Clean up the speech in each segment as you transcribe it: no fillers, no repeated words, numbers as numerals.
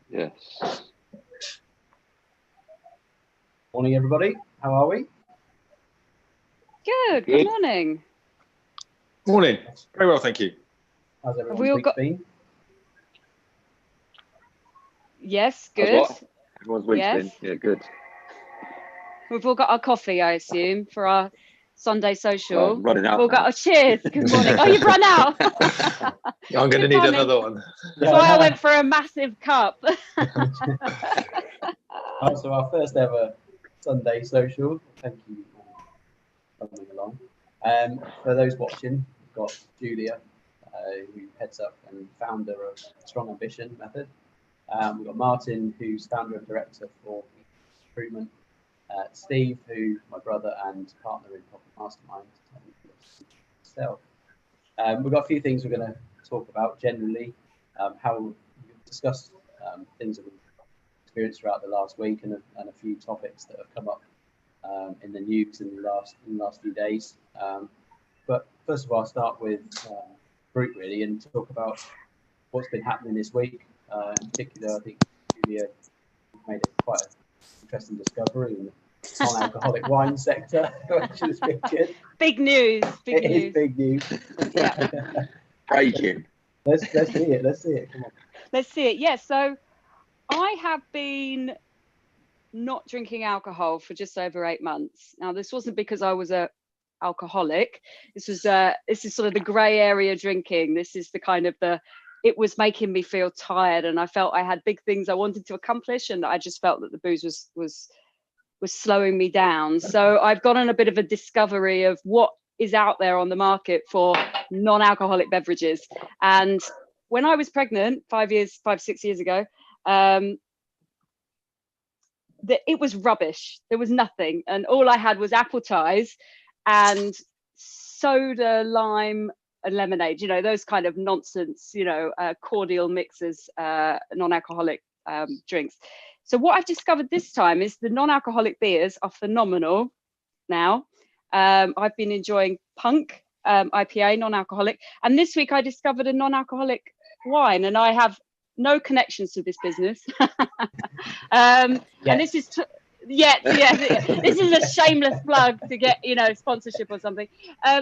Yes. Morning, everybody. How are we? Good morning. Morning. Very well, thank you. How's everyone's week been? Yes, good. Everyone's week's been? Yeah, good. We've all got our coffee, I assume, for our Sunday social. Well, I'm running out. We've all got our cheers. Good morning. Oh, you've run out. I'm going to need another one. That's why I went for a massive cup. So our first ever Sunday social. Thank you for coming along. For those watching, we've got Julia, who heads up and founder of Strong Ambition Method. We've got Martin, who's founder and director for Recruitment. Steve, who's my brother and partner in Mastermind. We've got a few things we're going to talk about generally, how we've discussed things that we've experienced throughout the last week and a few topics that have come up in the news in the last few days. But first of all, I'll start with Group really and talk about what's been happening this week. In particular, I think Julia made quite an interesting discovery in the non-alcoholic wine sector, which is good. Big news. It is big news. Yeah. Breaking. Let's see it. Come on. Let's see it. Yeah. So I have been not drinking alcohol for just over 8 months. Now, this wasn't because I was a alcoholic. This is sort of the grey area drinking. This is the kind of it was making me feel tired, and I felt I had big things I wanted to accomplish, and I just felt that the booze was slowing me down. So I've gone on a bit of a discovery of what is out there on the market for non-alcoholic beverages. And when I was pregnant 5-6 years ago, it was rubbish. There was nothing, and all I had was apple ties and soda, lime and lemonade, those kind of nonsense, cordial mixers, non-alcoholic drinks. So what I've discovered this time is the non-alcoholic beers are phenomenal now. I've been enjoying Punk IPA, non-alcoholic, and this week I discovered a non-alcoholic wine, and I have no connections to this business. And this is this is a shameless plug to get sponsorship or something.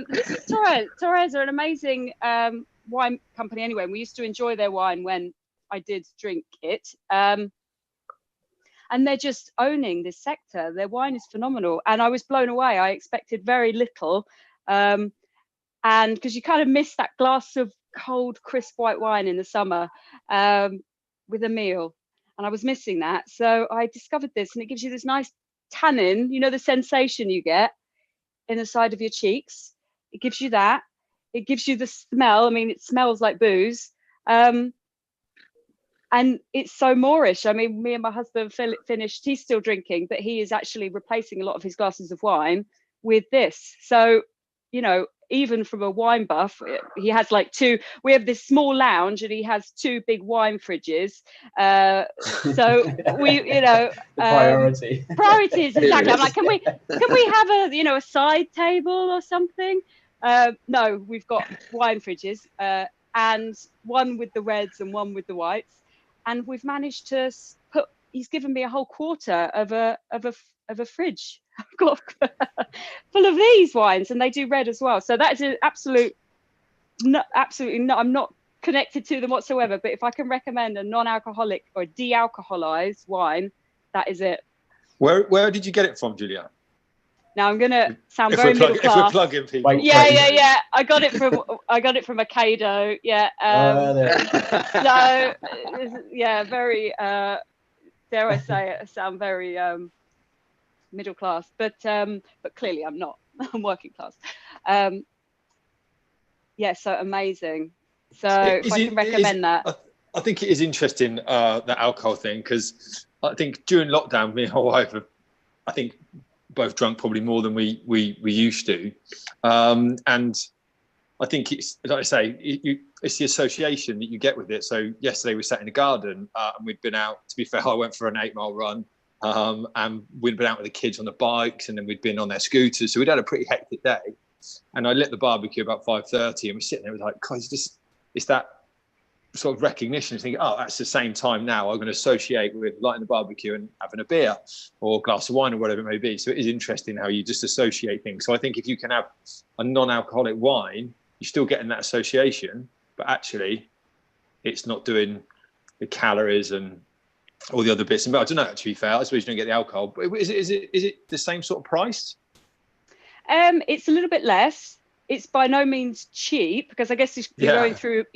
This is Torres. Torres are an amazing wine company anyway, and we used to enjoy their wine when I did drink it. And they're just owning this sector. Their wine is phenomenal, and I was blown away. I expected very little, and because you kind of miss that glass of cold, crisp white wine in the summer with a meal, and I was missing that. So I discovered this, and it gives you this nice tannin, the sensation you get in the side of your cheeks. It gives you that. It gives you the smell. I mean, it smells like booze. And it's so Moorish. I mean, me and my husband finished, he's still drinking, but he is actually replacing a lot of his glasses of wine with this. So, even from a wine buff, he has we have this small lounge and he has 2 big wine fridges. So we, priorities, exactly. I'm like, can we have a side table or something? No, we've got wine fridges and one with the reds and one with the whites. And we've managed to he's given me a whole quarter of a fridge. I've got full of these wines, and they do red as well. So that is absolutely not. I'm not connected to them whatsoever. But if I can recommend a non-alcoholic or de-alcoholized wine, that is it. Where did you get it from, Julia? Now I'm gonna sound very middle class. If we're plugging people. Yeah. I got it from Ocado. Yeah. So yeah, very dare I say it, I sound very middle class, but clearly I'm not. I'm working class. So amazing. So if I can recommend that. I think it is interesting, that alcohol thing, because I think during lockdown, me and my wife have, I think, both drunk probably more than we used to, and I think it's, like I say, it's the association that you get with it. So yesterday we sat in the garden and we'd been out. To be fair, I went for an 8-mile run, and we'd been out with the kids on the bikes, and then we'd been on their scooters. So we'd had a pretty hectic day. And I lit the barbecue about 5:30, and we're sitting there, it was like, guys, it's that sort of recognition, thinking, oh, that's the same time now I'm going to associate with lighting the barbecue and having a beer or a glass of wine or whatever it may be. So it is interesting how you just associate things. So I think if you can have a non-alcoholic wine, you're still getting that association, but actually it's not doing the calories and all the other bits. And I don't know, to be fair, I suppose you don't get the alcohol, but is it the same sort of price? It's a little bit less. It's by no means cheap, because I guess you're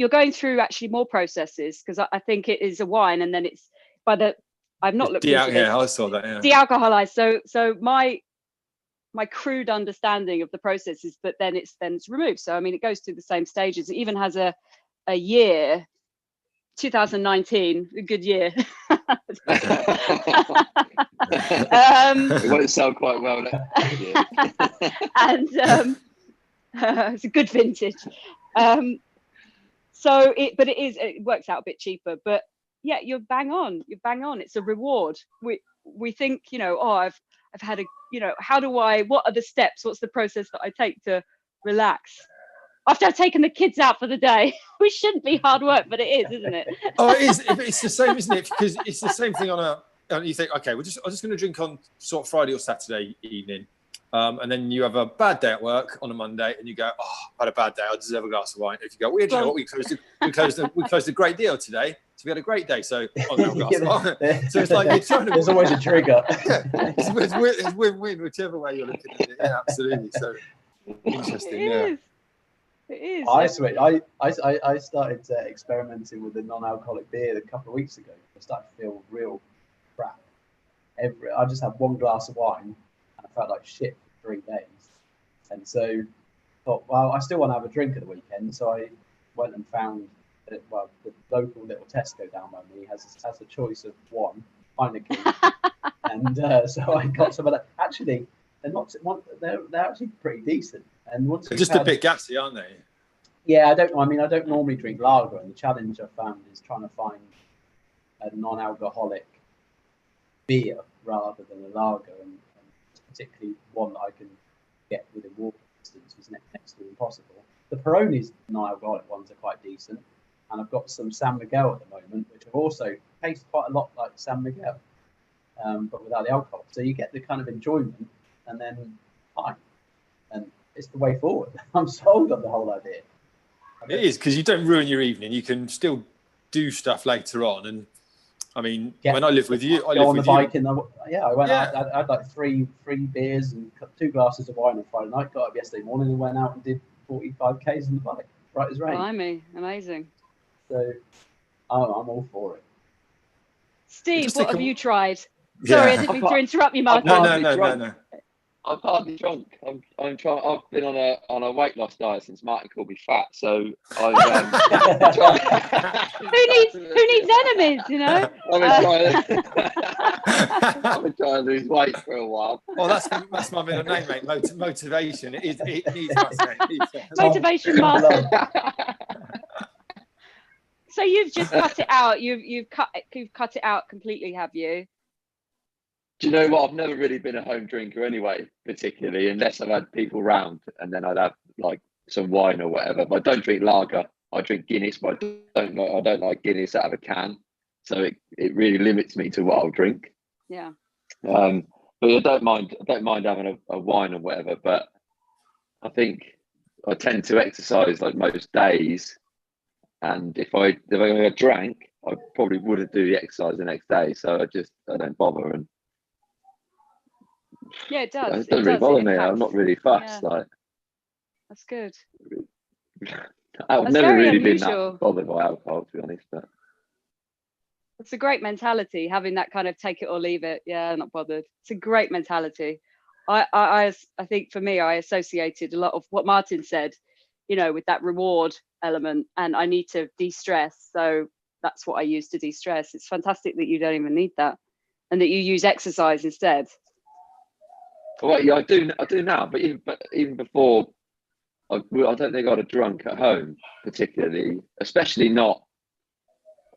going through actually more processes, because I think it is a wine, and then it's I've not looked into this. Yeah, I saw that. Yeah. De-alcoholized. So my crude understanding of the process is that then it's removed. So I mean, it goes through the same stages. It even has a year, 2019, a good year. It won't sell quite well next year. And it's a good vintage. So it works out a bit cheaper, but yeah, you're bang on. It's a reward. We think, I've had what are the steps? What's the process that I take to relax after I've taken the kids out for the day? Which shouldn't be hard work, but it is, isn't it? Oh, it is. It's the same, isn't it? Because it's the same thing you think, okay, I'm just going to drink on sort of Friday or Saturday evening. And then you have a bad day at work on a Monday, and you go, "Oh, I've had a bad day. I deserve a glass of wine." If you go, "Well, you know what? We closed a great deal today, so we had a great day. So I'll have a glass of wine." So it's like you're trying to. There's always a trigger. Yeah, it's win-win, whichever way you're looking at it. Yeah, absolutely. So interesting. It is. I started experimenting with the non-alcoholic beer a couple of weeks ago. I started to feel real crap. I just had one glass of wine, and I felt like shit for 3 days. And so thought, well, I still want to have a drink at the weekend. So I went and found the local little Tesco down by me has a choice of one Heineken, and so I got some of that. Actually, they're actually pretty decent. And once they're just a bit gassy, aren't they? Yeah, I don't normally drink lager, and the challenge I've found is trying to find a non-alcoholic beer rather than a lager, and particularly one that I can get within walking distance was next to impossible. The Peroni's non-alcoholic ones are quite decent, and I've got some San Miguel at the moment, which have also taste quite a lot like San Miguel, but without the alcohol. So you get the kind of enjoyment, and then fine, and it's the way forward. I'm sold on the whole idea. It is, because you don't ruin your evening. You can still do stuff later on. And I mean, when I live with you, I live on the with bike you. I went out. I had like three beers and 2 glasses of wine on Friday night. Got up yesterday morning and went out and did 45 k's on the bike, bright as rain. Blimey, amazing. So I'm all for it. Steve, what have you tried? Yeah. Sorry, I didn't mean to interrupt you, Martin. No. I'm hardly drunk. I'm trying. I've been on a weight loss diet since Martin called me fat. So who needs enemies? I've been trying to lose weight for a while. Well, that's my middle name, mate. Motivation. It needs motivation, Martin. So you've just cut it out. You've cut it out completely, have you? Do you know what? I've never really been a home drinker anyway, particularly, unless I've had people round, and then I'd have like some wine or whatever. But I don't drink lager. I drink Guinness, but I don't like Guinness out of a can. So it really limits me to what I'll drink. Yeah. But I don't mind having a wine or whatever. But I think I tend to exercise like most days, and if I drank, I probably wouldn't do the exercise the next day. So I don't bother. And yeah, it does. It doesn't really bother me. I'm not really fussed. Yeah. Like, that's good. I've never really been that bothered by alcohol, to be honest. But it's a great mentality, having that kind of take it or leave it. Yeah, not bothered. It's a great mentality. I think for me, I associated a lot of what Martin said, with that reward element, and I need to de-stress. So that's what I use to de-stress. It's fantastic that you don't even need that, and that you use exercise instead. Well, yeah, I do now, but even before, I don't think I'd have drunk at home particularly, especially not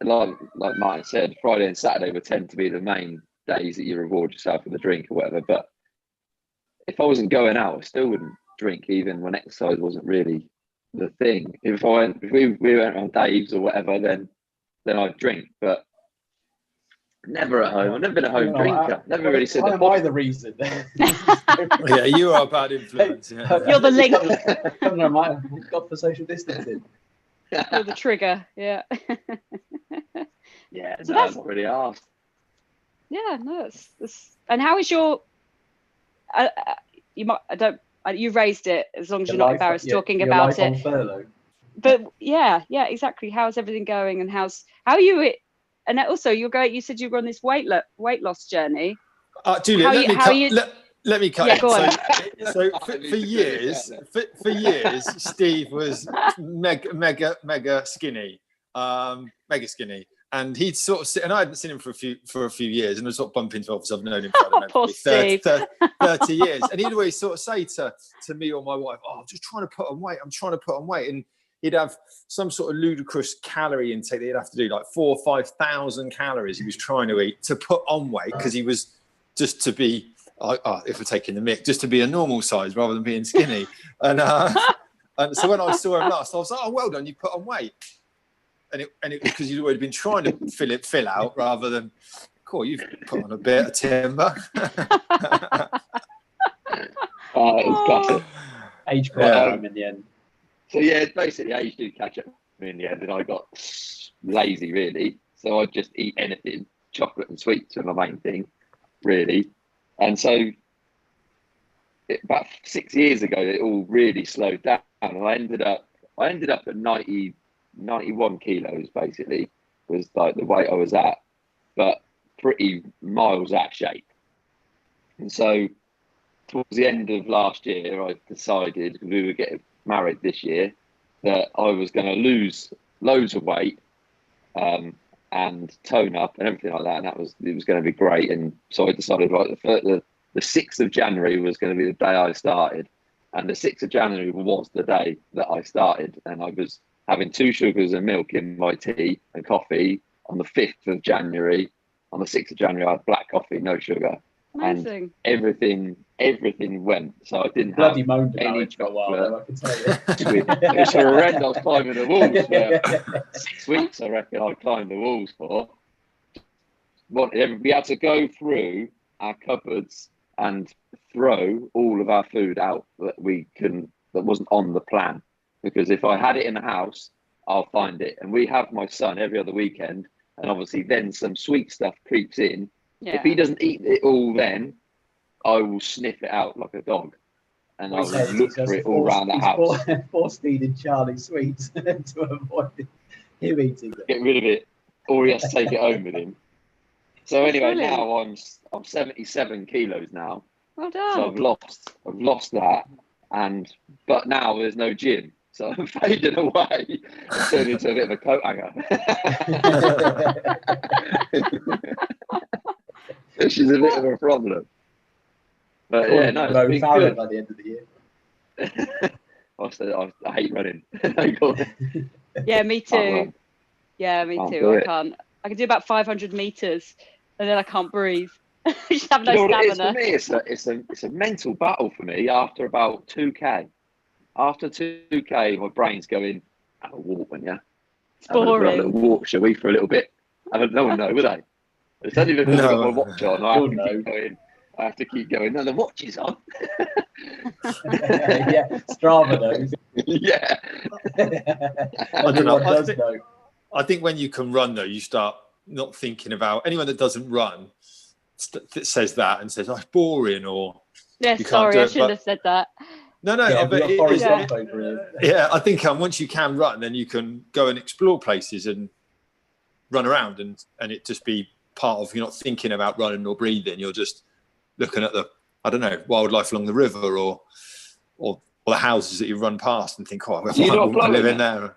like Martin said. Friday and Saturday would tend to be the main days that you reward yourself with a drink or whatever. But if I wasn't going out, I still wouldn't drink, even when exercise wasn't really the thing. If we went on Dave's or whatever, then I'd drink, but never at home. I've never been a home drinker. Never really said. Am I the reason? Yeah, you are a bad influence. Yeah. You're the link. God for social distancing. You're the trigger. Yeah. Yeah, So no, that's- I'm not really asked. Yeah, no, it's and how is your? You might. I don't. You've raised it as long as you're not embarrassed talking about it. On furlough. But yeah, exactly. How's everything going, and how are you? And also, you said you were on this weight loss journey. Julia, let me cut Yeah, in. go on. So for years, Steve was mega skinny, mega skinny. And he'd sort of and I hadn't seen him for a few years, and I sort of bump into him. Obviously, I've known him for, I don't know, Poor 30 years. And he'd always sort of say to me or my wife, "Oh, I'm just trying to put on weight. I'm trying to put on weight." And he'd have some sort of ludicrous calorie intake that he'd have to do, like 4,000 or 5,000 calories he was trying to eat to put on weight, because he was just to be, if we're taking the mick, just to be a normal size rather than being skinny. And so when I saw him last, I was like, "Oh, well done, you put on weight." And it was because you'd already been trying to fill out rather than, cool, you've put on a bit of timber. It's classic. Age caught him in the end. So yeah, basically age did catch up with me in the end, and I got lazy really. So I'd just eat anything, chocolate and sweets were my main thing, really. And so about 6 years ago, it all really slowed down, and I ended up at 91 kilos, basically, was like the weight I was at, but pretty miles out of shape. And so towards the end of last year, I decided, because we were getting married this year, that I was going to lose loads of weight and tone up and everything like that, and it was going to be great. And so I decided, right, the 6th of January was going to be the day I started, and the 6th of January was the day that I started, and I was having 2 sugars and milk in my tea and coffee on the 5th of January. On the 6th of January, I had black coffee, no sugar. Amazing. And everything went. So I didn't Bloody have moaned about any it for a while, chocolate. though, I can tell you. It was horrendous. I was climbing the walls for 6 weeks, I reckon I climbed the walls for. We had to go through our cupboards and throw all of our food out that wasn't on the plan. Because if I had it in the house, I'll find it. And we have my son every other weekend, and obviously then some sweet stuff creeps in. Yeah. If he doesn't eat it all then, I will sniff it out like a dog. And I will look for it all around the house. Force-feeding Charlie sweets to avoid him eating it. Get rid of it, or he has to take it home with him. So anyway, now I'm 77 kilos now. Well done. So I've lost that, but now there's no gym. So I'm fading away, turning into a bit of a coat hanger. Which is a bit of a problem. But yeah, no, it's been good. By the end of the year. I hate running. Yeah, me too. Yeah, me too. I can do about 500 meters, and then I can't breathe. I just have no stamina. For me, it's a mental battle for me after about 2K. After 2K, my brain's going, have a walk, won't you? It's boring. Have a little walk, shall we, for a little bit? No one know, will they? It's only because I've got my watch on. I have to keep going. No, the watch is on. Yeah, Strava knows. Yeah. I don't know. I think when you can run, though, you start not thinking about anyone that doesn't run says that and says, "Oh, it's boring," or yeah, sorry, I shouldn't have said that. No, yeah, but I think once you can run, then you can go and explore places and run around, and it just be part of, you're not thinking about running or breathing, you're just looking at the, I don't know, wildlife along the river or the houses that you run past and think, oh, I live in there. Are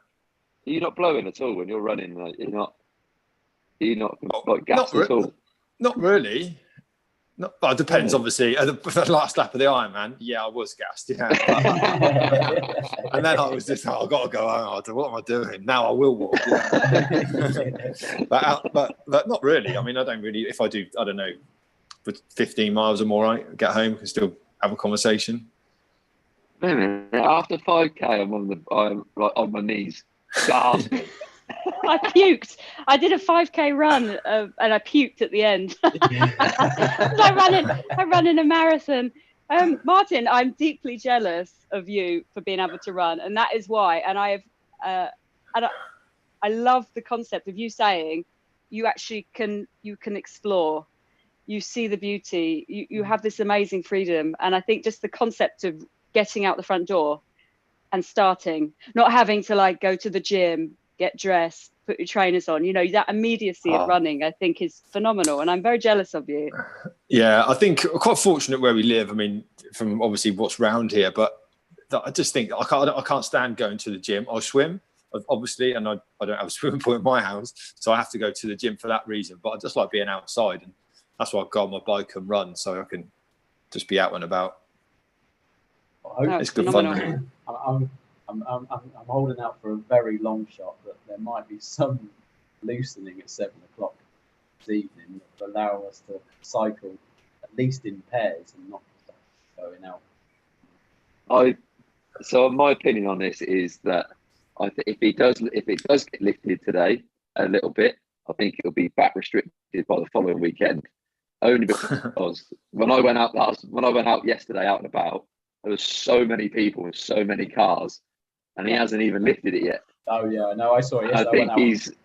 you not blowing at all when you're running? Like, you're not like gassed at all? Not really. But it depends, obviously. At the last lap of the Ironman, yeah, I was gassed. Yeah, and then I was just, I've got to go home. What am I doing now? I will walk. Yeah. but not really. I mean, I don't really. If I do, I don't know, for 15 miles or more, I get home and still have a conversation. Wait a minute. After 5K, I'm like on my knees, gasping. I puked. I did a 5K run and I puked at the end. I ran in a marathon. Martin, I'm deeply jealous of you for being able to run, and that is why. And I love the concept of you saying you actually can explore, you see the beauty, you have this amazing freedom. And I think just the concept of getting out the front door and starting, not having to like go to the gym, get dressed, put your trainers on, that immediacy of running, I think is phenomenal. And I'm very jealous of you. Yeah, I think we're quite fortunate where we live. I mean, from obviously what's round here, but I just think I can't stand going to the gym. I'll swim, obviously, and I don't have a swimming pool in my house, so I have to go to the gym for that reason. But I just like being outside, and that's why I've got on my bike and run, so I can just be out and about. It's good fun. I'm holding out for a very long shot that there might be some loosening at 7 o'clock this evening that will allow us to cycle at least in pairs and not going out. So my opinion on this is that if it does get lifted today a little bit, I think it'll be back restricted by the following weekend. Only because when I went out yesterday out and about, there was so many people and so many cars, and he hasn't even lifted it yet. Oh yeah, no, I saw it yesterday. I think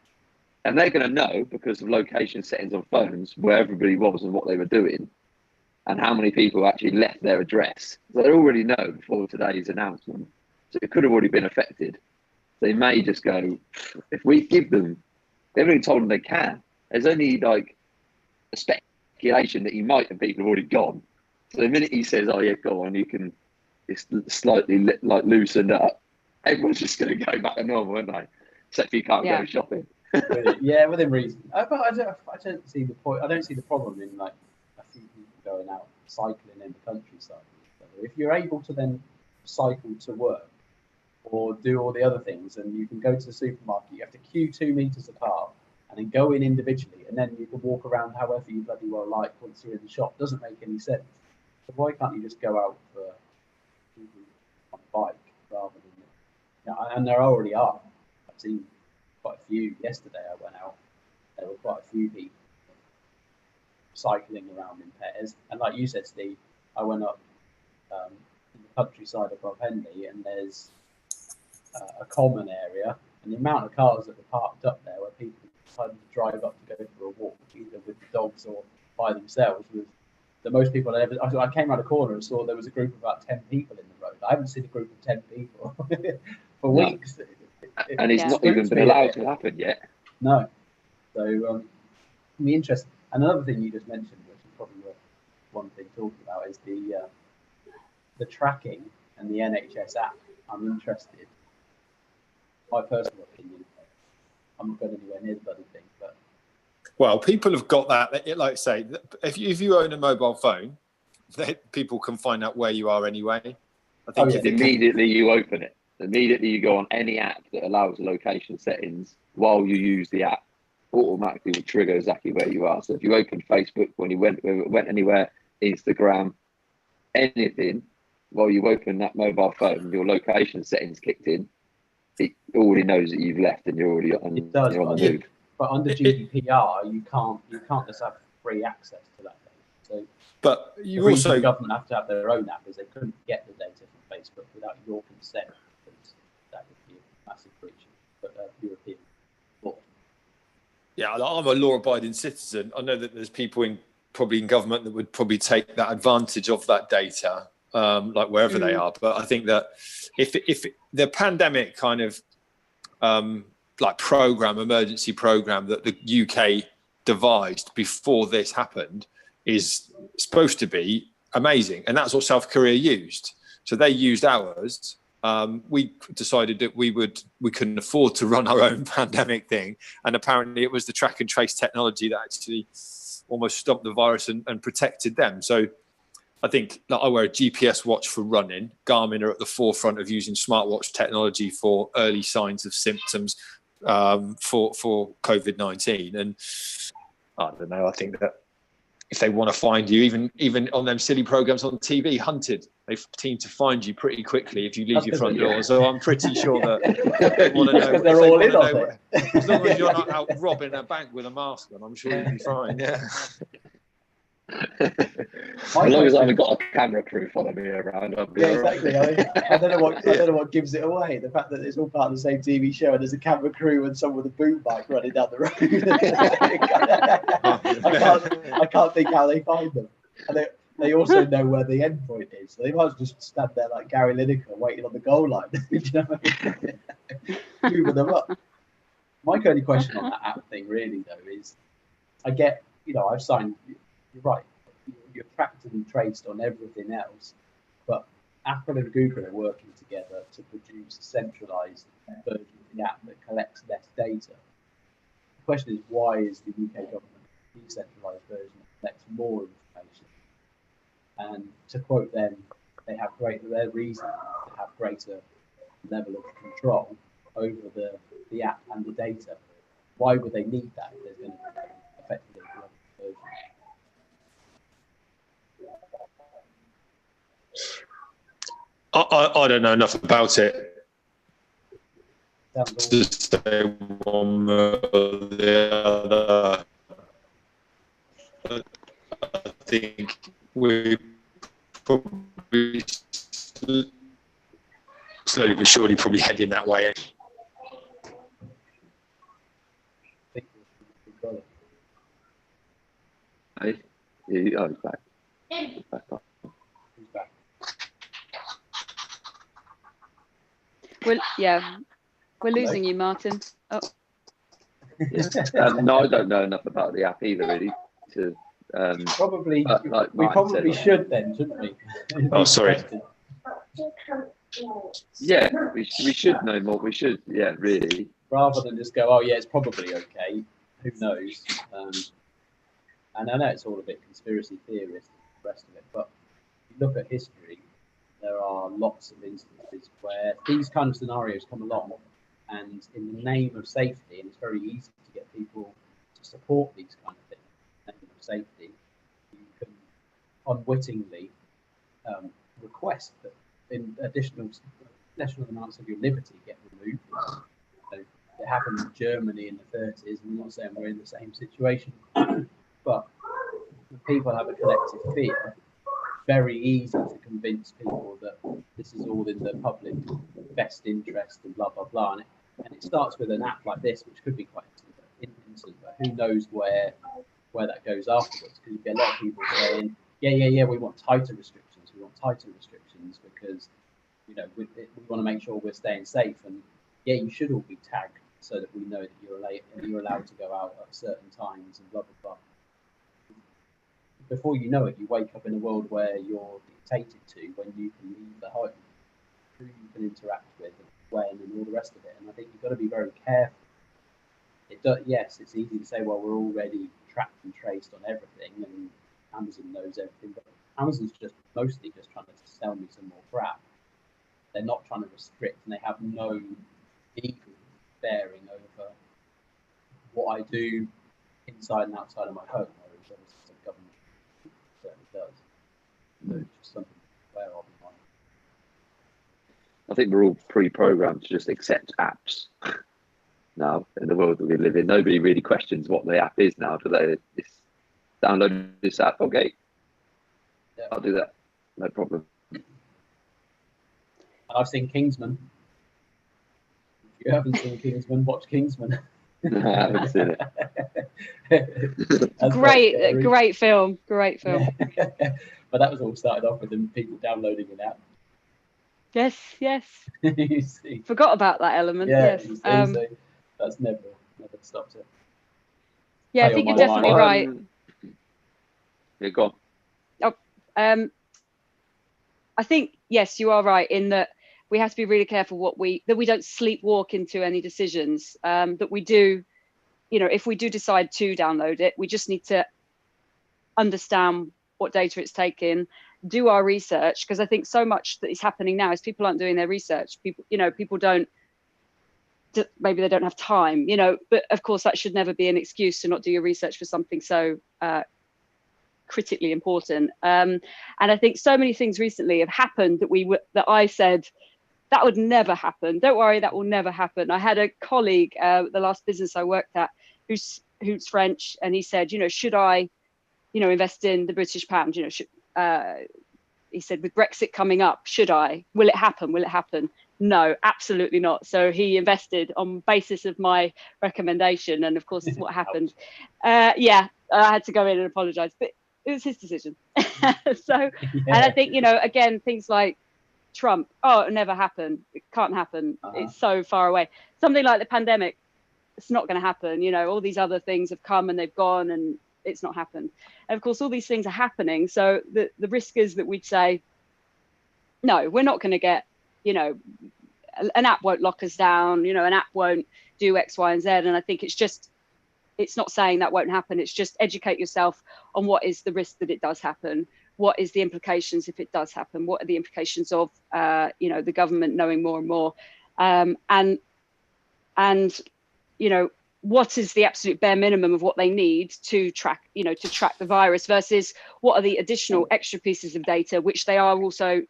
and they're going to know because of location settings on phones where everybody was and what they were doing, and how many people actually left their address. So they already know before today's announcement. So it could have already been affected. They may just go, if we give them, they've already told them they can. There's only like a speculation that he might, and people have already gone. So the minute he says, "Oh yeah, go on," you can. It's slightly like loosened up. Everyone's just going to go back to normal, aren't they? Except if you can't go shopping. Within reason. But I don't see the point. I don't see the problem in like a few people going out cycling in the countryside. If you're able to then cycle to work or do all the other things, and you can go to the supermarket, you have to queue 2 meters apart and then go in individually, and then you can walk around however you bloody well like once you're in the shop. Doesn't make any sense. So why can't you just go out for on a bike rather than? And there already are. I've seen quite a few. Yesterday I went out. There were quite a few people cycling around in pairs. And like you said, Steve, I went up in the countryside above Henley, and there's a common area, and the amount of cars that were parked up there where people decided to drive up to go for a walk, either with the dogs or by themselves, was the most people I ever. I came around a corner and saw there was a group of about 10 people in the road. I haven't seen a group of 10 people for weeks. And it's not even been allowed to happen yet. No. So it'll be interesting. And another thing you just mentioned, which is probably one thing talking about, is the tracking and the NHS app. I'm interested. My personal opinion, I'm not going anywhere near the bloody thing, but. Well, people have got that. Like I say, if you own a mobile phone, people can find out where you are anyway. I think immediately you open it. Immediately you go on any app that allows location settings while you use the app, automatically will trigger exactly where you are. So if you open Facebook when you went anywhere, Instagram, anything, while you open that mobile phone, your location settings kicked in. It already knows that you've left and you're already on, you're on the move. But under GDPR, you can't just have free access to that thing. So, but you also the government have to have their own app, as they couldn't get the data from Facebook without your consent. That would be a massive breach of European law. Yeah, I'm a law-abiding citizen. I know that there's people probably in government that would probably take that advantage of that data, like wherever they are. But I think that if the pandemic kind of like emergency program that the UK devised before this happened is supposed to be amazing, and that's what South Korea used. So they used ours. We decided that we couldn't afford to run our own pandemic thing, and apparently it was the track and trace technology that actually almost stopped the virus and protected them. So I think I wear a GPS watch for running. Garmin are at the forefront of using smartwatch technology for early signs of symptoms for COVID-19, and I don't know. I think that if they want to find you, even on them silly programs on TV, Hunted, they seem to find you pretty quickly if you leave your front door. So I'm pretty sure that they want to know. Because they're all in on it. As long as you're not out robbing a bank with a mask on, I'm sure you'll be fine. Yeah. As long as I haven't got a camera crew following me around, I'll be exactly. I don't know what gives it away. The fact that it's all part of the same TV show and there's a camera crew and someone with a boom mic running down the road. I can't think how they find them. And they also know where the end point is. So they might as well just stand there like Gary Lineker waiting on the goal line. You know what I mean? Moving them up. My only question on that app thing really though is, I get, I've signed. You're right. You're tracked and traced on everything else, but Apple and Google are working together to produce a centralized version of the app that collects less data. The question is, why is the UK government a decentralized version that collects more information? And to quote them, they have their reason to have greater level of control over the app and the data. Why would they need that if there's going to be effectively a global version? I don't know enough about it to say one or the other. I think we probably slowly but surely probably heading that way. Hey, he's back. He's back up. We're losing you, Martin. Oh. Yeah. No, I don't know enough about the app either, really. Probably, like we probably should then, shouldn't we? Oh, sorry. Yeah, we should know more. We should, yeah, really. Rather than just go, oh yeah, it's probably okay. Who knows? And I know it's all a bit conspiracy theorist and the rest of it, but if you look at history, there are lots of instances where these kind of scenarios come along, and in the name of safety, and it's very easy to get people to support these kind of things, in the name of safety, you can unwittingly request that in additional amounts of your liberty get removed. So it happened in Germany in the 30s. I'm not saying we're in the same situation, but when people have a collective fear, very easy to convince people that this is all in the public best interest and blah blah blah. And it starts with an app like this, which could be quite innocent, but who knows where that goes afterwards? Because you get a lot of people saying, yeah, we want tighter restrictions. We want tighter restrictions because we want to make sure we're staying safe. And yeah, you should all be tagged so that we know that you're allowed to go out at certain times and blah blah blah. Before you know it, you wake up in a world where you're dictated to when you can leave the home, who you can interact with, when, and all the rest of it. And I think you've got to be very careful. Yes, it's easy to say, well, we're already tracked and traced on everything, and Amazon knows everything. But Amazon's mostly just trying to sell me some more crap. They're not trying to restrict, and they have no legal bearing over what I do inside and outside of my home. Just something to aware of. I think we're all pre-programmed to just accept apps now in the world that we live in. Nobody really questions what the app is now, do they? It's download this app, okay. Yeah. I'll do that, no problem. I've seen Kingsman. If you haven't seen Kingsman, watch Kingsman. No, I haven't seen it. Great film. Yeah. But that was all started off with them people downloading an app. Yes. You see. Forgot about that element. Yeah, yes. So that's never stopped it. Yeah, I think you're definitely right. Yeah, go on. I think yes, you are right in that we have to be really careful that we don't sleepwalk into any decisions. That we do, if we do decide to download it, we just need to understand what data it's taking, do our research, because I think so much that is happening now is people aren't doing their research. People don't, maybe they don't have time, but of course that should never be an excuse to not do your research for something so critically important. And I think so many things recently have happened that I said that would never happen. Don't worry, that will never happen. I had a colleague, the last business I worked at, who's French, and he said, should I, invest in the British pound? He said, with Brexit coming up, should I? Will it happen? Will it happen? No, absolutely not. So he invested on basis of my recommendation, and of course, what happened? Yeah, I had to go in and apologise, but it was his decision. So, and I think again, things like Trump, it'll never happen. It can't happen. It's so far away. Something like the pandemic, it's not going to happen. All these other things have come and they've gone, and it's not happened. And of course, all these things are happening. So the risk is that we'd say, no, we're not going to get, an app won't lock us down. An app won't do X, Y, and Z. And I think it's not saying that won't happen. It's just educate yourself on what is the risk that it does happen. What is the implications if it does happen? What are the implications of, the government knowing more and more? And what is the absolute bare minimum of what they need to track, to track the virus versus what are the additional extra pieces of data, which they are also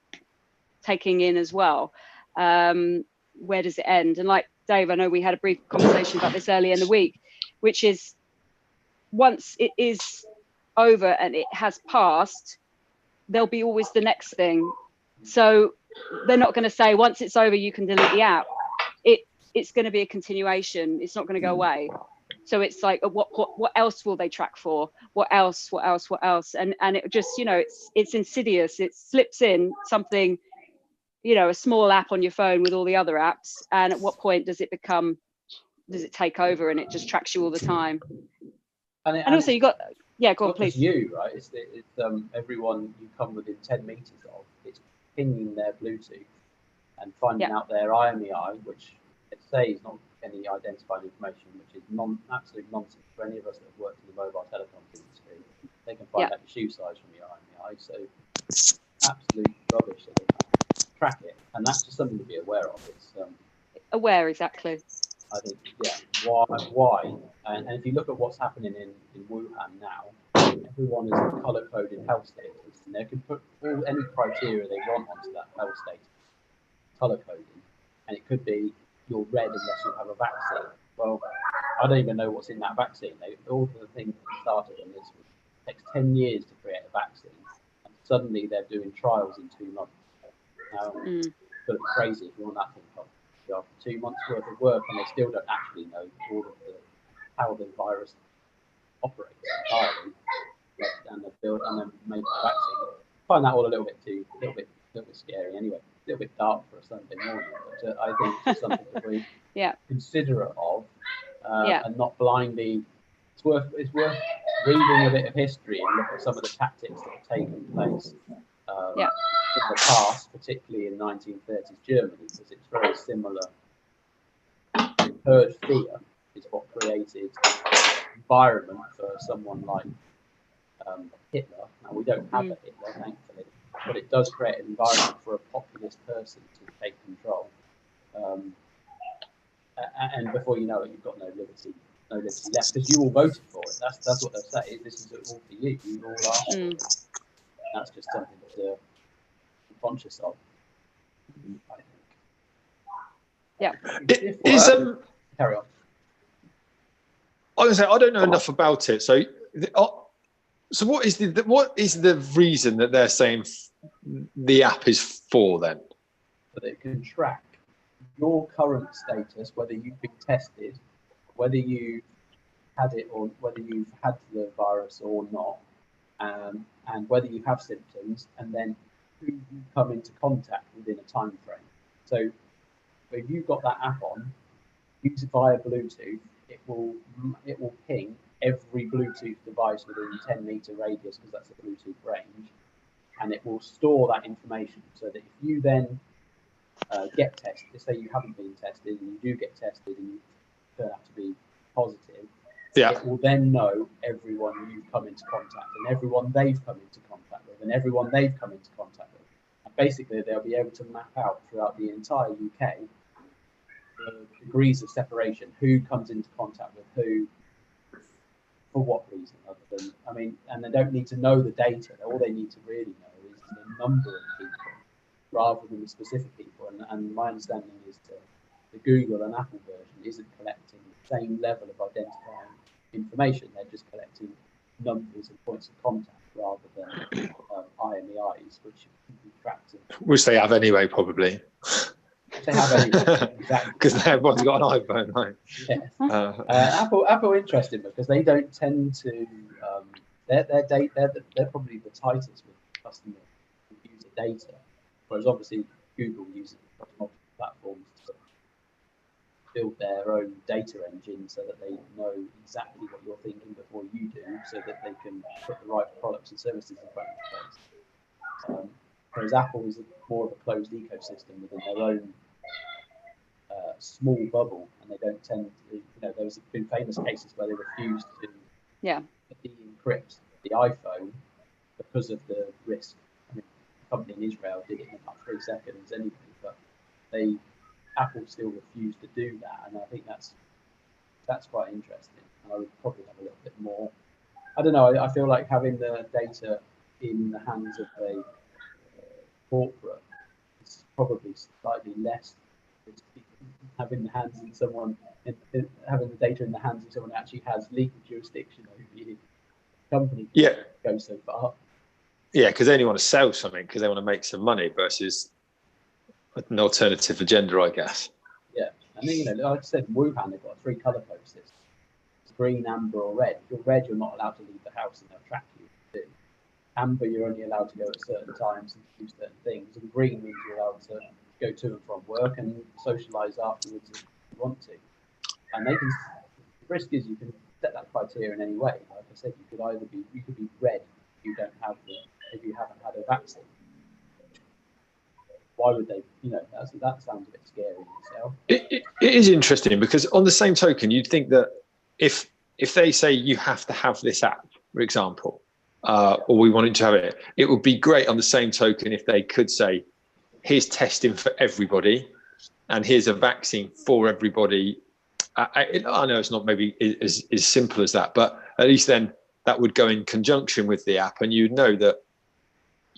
taking in as well. Where does it end? And like Dave, I know we had a brief conversation about this earlier in the week, which is once it is over and it has passed, there'll be always the next thing. So they're not going to say once it's over you can delete the app. It's going to be a continuation. It's not going to go away. So it's like what else will they track for? What else? And it just it's insidious. It slips in something, a small app on your phone with all the other apps. And at what point does it take over and it just tracks you all the time? And also you got go on, please. You right? It's everyone you come within 10 meters of. It's pinging their Bluetooth and finding out their IMEI, which let's say is not any identified information, which is absolute nonsense for any of us that have worked in the mobile telecoms industry. They can find out your shoe size from your IMEI, so absolute rubbish that they can't track it, and that's just something to be aware of. It's aware, exactly. I think, why? And if you look at what's happening in Wuhan now, everyone is color-coded health status, and they can put any criteria they want onto that health status, color coding, and it could be you're red unless you have a vaccine. Well, I don't even know what's in that vaccine. All the things that started on this it takes 10 years to create a vaccine, and suddenly they're doing trials in 2 months. Now, it's going to be crazy if you want that thing after 2 months worth of work, and they still don't actually know all of how the virus operates entirely, and they build and then make the vaccine. I find that all a little bit scary anyway. A little bit dark for a Sunday morning, but I think it's something to be considerate of, and not blindly. It's worth reading a bit of history and look at some of the tactics that have taken place in the past, particularly in 1930s Germany, because it's very similar. Herd fear is what created environment for someone like Hitler. Now we don't have a Hitler, thankfully. But it does create an environment for a populist person to take control, and before you know it, you've got no liberty left because you all voted for it. That's what they'll say. This is all for you. You all asked for it. That's just something to be conscious of, I think. Yeah. Carry on. I was going to say I don't know enough about it, so. So what is the reason that they're saying the app is for then? So that it can track your current status, whether you've been tested, whether you've had it or whether you've had the virus or not, and whether you have symptoms, and then who you come into contact within a time frame. So if you've got that app on, use it via Bluetooth, it will ping every Bluetooth device within 10-meter radius, because that's the Bluetooth range, and it will store that information so that if you then get tested, say you haven't been tested and you do get tested and you turn out to be positive, it will then know everyone you've come into contact and everyone they've come into contact with and everyone they've come into contact with. And basically, they'll be able to map out throughout the entire UK the degrees of separation, who comes into contact with who, for what reason other than, I mean, and they don't need to know the data. All they need to really know is the number of people rather than the specific people. And my understanding is that the Google and Apple version isn't collecting the same level of identifying information. They're just collecting numbers and points of contact rather than IMEIs, which can be tracked. Which they have anyway, probably. They have anyway, exactly. Because everyone's got an iPhone, right? Yes. Apple interesting because they don't tend to they're probably the tightest with customer user data, whereas obviously Google uses multiple platforms to build their own data engine so that they know exactly what you're thinking before you do, so that they can put the right products and services in front of you. Whereas Apple is more of a closed ecosystem within their own small bubble, and they don't tend to, there's been famous cases where they refused to de-encrypt the iPhone because of the risk. I mean, the company in Israel did it in about 3 seconds anyway, but Apple still refused to do that, and I think that's quite interesting. And I would probably have a little bit more. I don't know. I feel like having the data in the hands of a corporate is probably slightly less risky than having the hands in someone, having the data in the hands of someone who actually has legal jurisdiction over you. Company go so far. Yeah, because they only want to sell something because they want to make some money versus an alternative agenda, I guess. Yeah, and then, like I said, in Wuhan they've got a 3 colour code system: it's green, amber, or red. If you're red, you're not allowed to leave the house, and they'll track you. Amber, you're only allowed to go at certain times and do certain things, and green means you're allowed to go to and from work and socialise afterwards if you want to. And they can. The risk is you can set that criteria in any way. Like I said, you could be red if you haven't had a vaccine. Why would they? That sounds a bit scary in itself. It is interesting because on the same token, you'd think that if they say you have to have this app, for example, or we wanted to have it, it would be great on the same token if they could say, here's testing for everybody and here's a vaccine for everybody. I know it's not maybe as simple as that, but at least then that would go in conjunction with the app, and you'd know that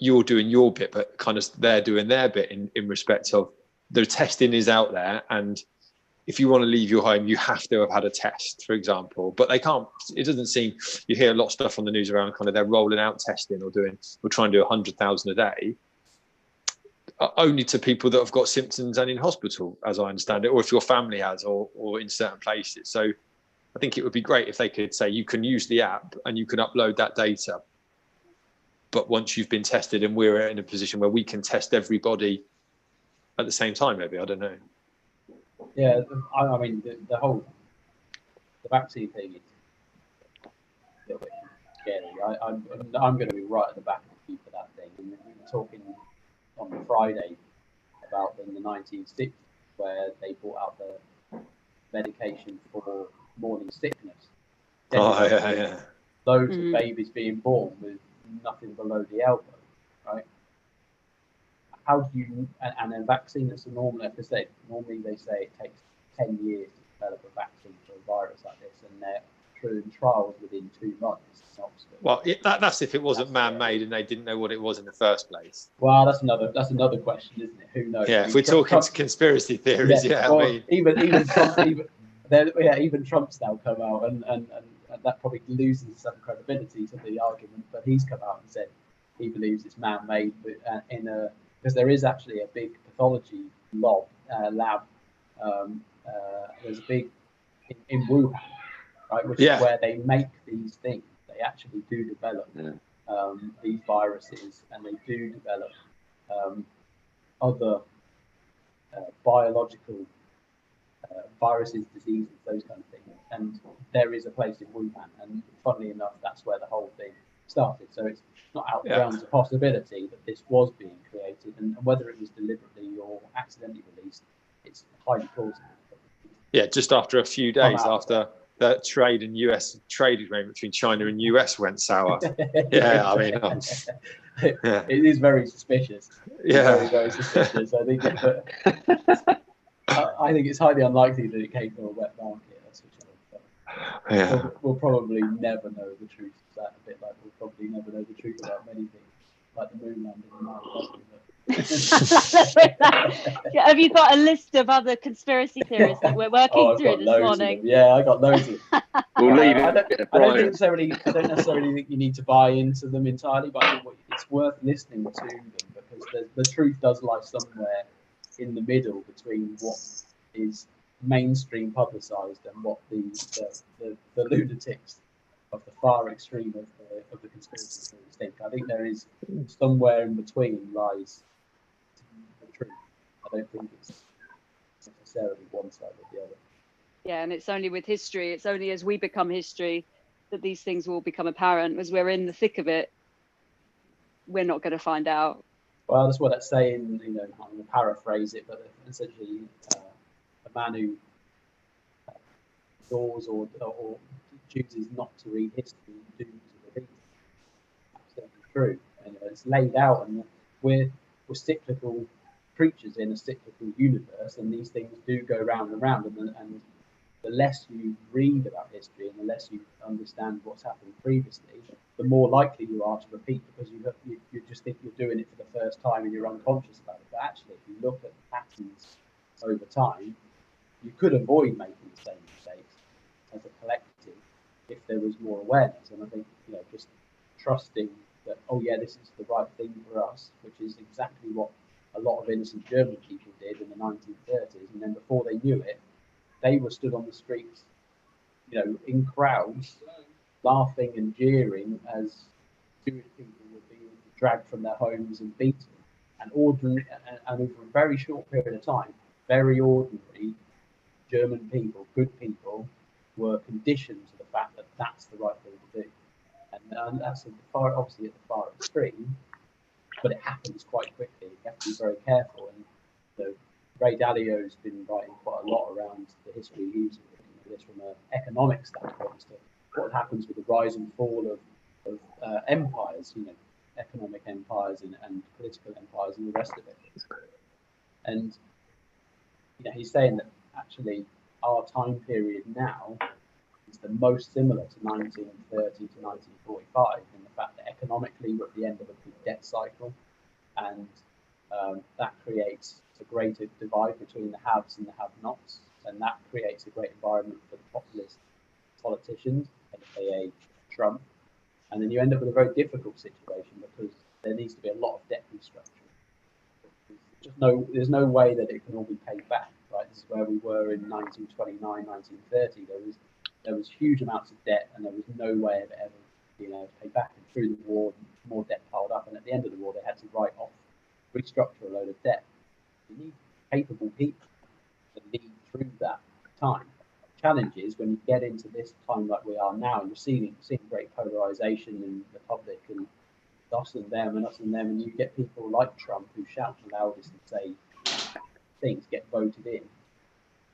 you're doing your bit, but kind of they're doing their bit in respect of the testing is out there. And if you want to leave your home, you have to have had a test, for example. But they can't, it doesn't seem, you hear a lot of stuff on the news around kind of they're rolling out testing or trying to do 100,000 a day, only to people that have got symptoms and in hospital, as I understand it, or if your family has, or in certain places. So I think it would be great if they could say you can use the app and you can upload that data. But once you've been tested, and we're in a position where we can test everybody at the same time, maybe, I don't know. Yeah, I mean, the vaccine thing is a little bit scary. I'm going to be right at the back of the queue for that thing. And we were talking on Friday about in the 1960s where they brought out the medication for morning sickness. Loads of babies being born with nothing below the elbow, right? How do you, and a vaccine that's a normal, like I said, normally they say it takes 10 years to develop a vaccine for a virus like this, and they're through trials within 2 months in Oxford. Well, that's if it wasn't man-made and they didn't know what it was in the first place. Well, that's another question, isn't it? Who knows? Yeah, if we're talking conspiracy theories, well, I mean, even Trump, even Trump's now come out, and that probably loses some credibility to the argument. But he's come out and said he believes it's man-made, because there is actually a big pathology lab. There's a big in Wuhan, right, which is where they make these things. They actually do develop these viruses, and they do develop other biological viruses, diseases, those kind of things. And there is a place in Wuhan, and funnily enough, that's where the whole thing started. So it's not out of the realms of possibility that this was being created, and whether it was deliberately or accidentally released, it's highly plausible. Yeah, just after a few days after the trade and US trade agreement between China and US went sour. Yeah, I mean, it is very suspicious. Yeah, very, very suspicious. I think, I think it's highly unlikely that it came from a wet market. That's for sure. Yeah. We'll probably never know the truth of that. A bit like we'll probably never know the truth about many things, like the moon landing and Yeah, have you got a list of other conspiracy theories that we're working through this morning? Yeah, I got loads of them. We'll leave it. I don't necessarily think you need to buy into them entirely, but I think it's worth listening to them, because the truth does lie somewhere in the middle between what is mainstream publicised and what the lunatics of the far extreme of the conspiracy theories think. I think there is somewhere in between lies the truth. I don't think it's necessarily one side or the other. Yeah, and it's only with history, it's only as we become history that these things will become apparent. As we're in the thick of it, we're not going to find out. Well, that's what that's saying, I'm going to paraphrase it, but essentially a man who ignores or chooses not to read history due to repeat it. Absolutely true. And it's laid out, and we're cyclical creatures in a cyclical universe, and these things do go round and round, and the less you read about history and the less you understand what's happened previously, the more likely you are to repeat, because you just think you're doing it for the first time and you're unconscious about it. But actually, if you look at patterns over time, you could avoid making the same mistakes as a collective if there was more awareness. And I think, just trusting that, oh yeah, this is the right thing for us, which is exactly what a lot of innocent German people did in the 1930s, and then before they knew it, they were stood on the streets, in crowds, laughing and jeering as Jewish people were being dragged from their homes and beaten. And over a very short period of time, very ordinary German people, good people, were conditioned to the fact that that's the right thing to do. And that's obviously at the far extreme, but it happens quite quickly. You have to be very careful. And Ray Dalio's been writing quite a lot around the history. He's looking at this from an economic standpoint as to what happens with the rise and fall of empires, economic empires and political empires and the rest of it. And he's saying that actually our time period now is the most similar to 1930 to 1945 in the fact that economically we're at the end of a big debt cycle, and that creates a greater divide between the haves and the have-nots, and that creates a great environment for the populist politicians, aka Trump. And then you end up with a very difficult situation because there needs to be a lot of debt restructuring. There's no way that it can all be paid back, right? This is where we were in 1929, 1930. There was huge amounts of debt, and there was no way of ever being able to pay back. And through the war, more debt piled up, and at the end of the war, they had to restructure a load of debt. You need capable people to lead through that time. The challenge is when you get into this time like we are now, and you're seeing great polarization in the public, and us and them, and you get people like Trump who shout the loudest and say things get voted in.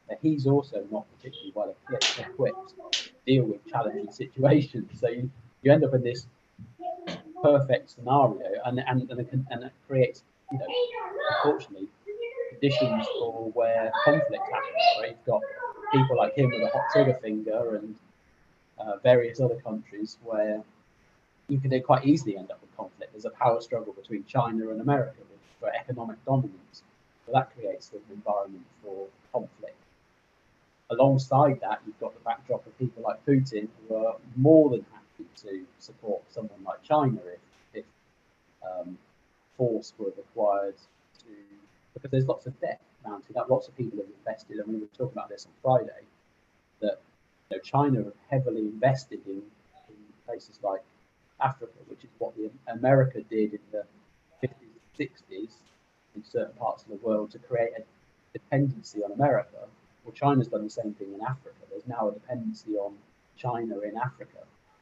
But he's also not particularly well equipped to deal with challenging situations. So you end up in this perfect scenario, and it creates, unfortunately, conditions for where conflict happens. Right? You've got people like him with a hot trigger finger, and various other countries where you can quite easily end up with conflict. There's a power struggle between China and America for economic dominance. So that creates an environment for conflict. Alongside that, you've got the backdrop of people like Putin who are more than happy to support someone like China if force were required because there's lots of debt mounted up. Lots of people have invested, and we were talking about this on Friday, that China have heavily invested in places like Africa, which is what America did in the 50s and 60s in certain parts of the world to create a dependency on America. Well, China's done the same thing in Africa. There's now a dependency on China in Africa,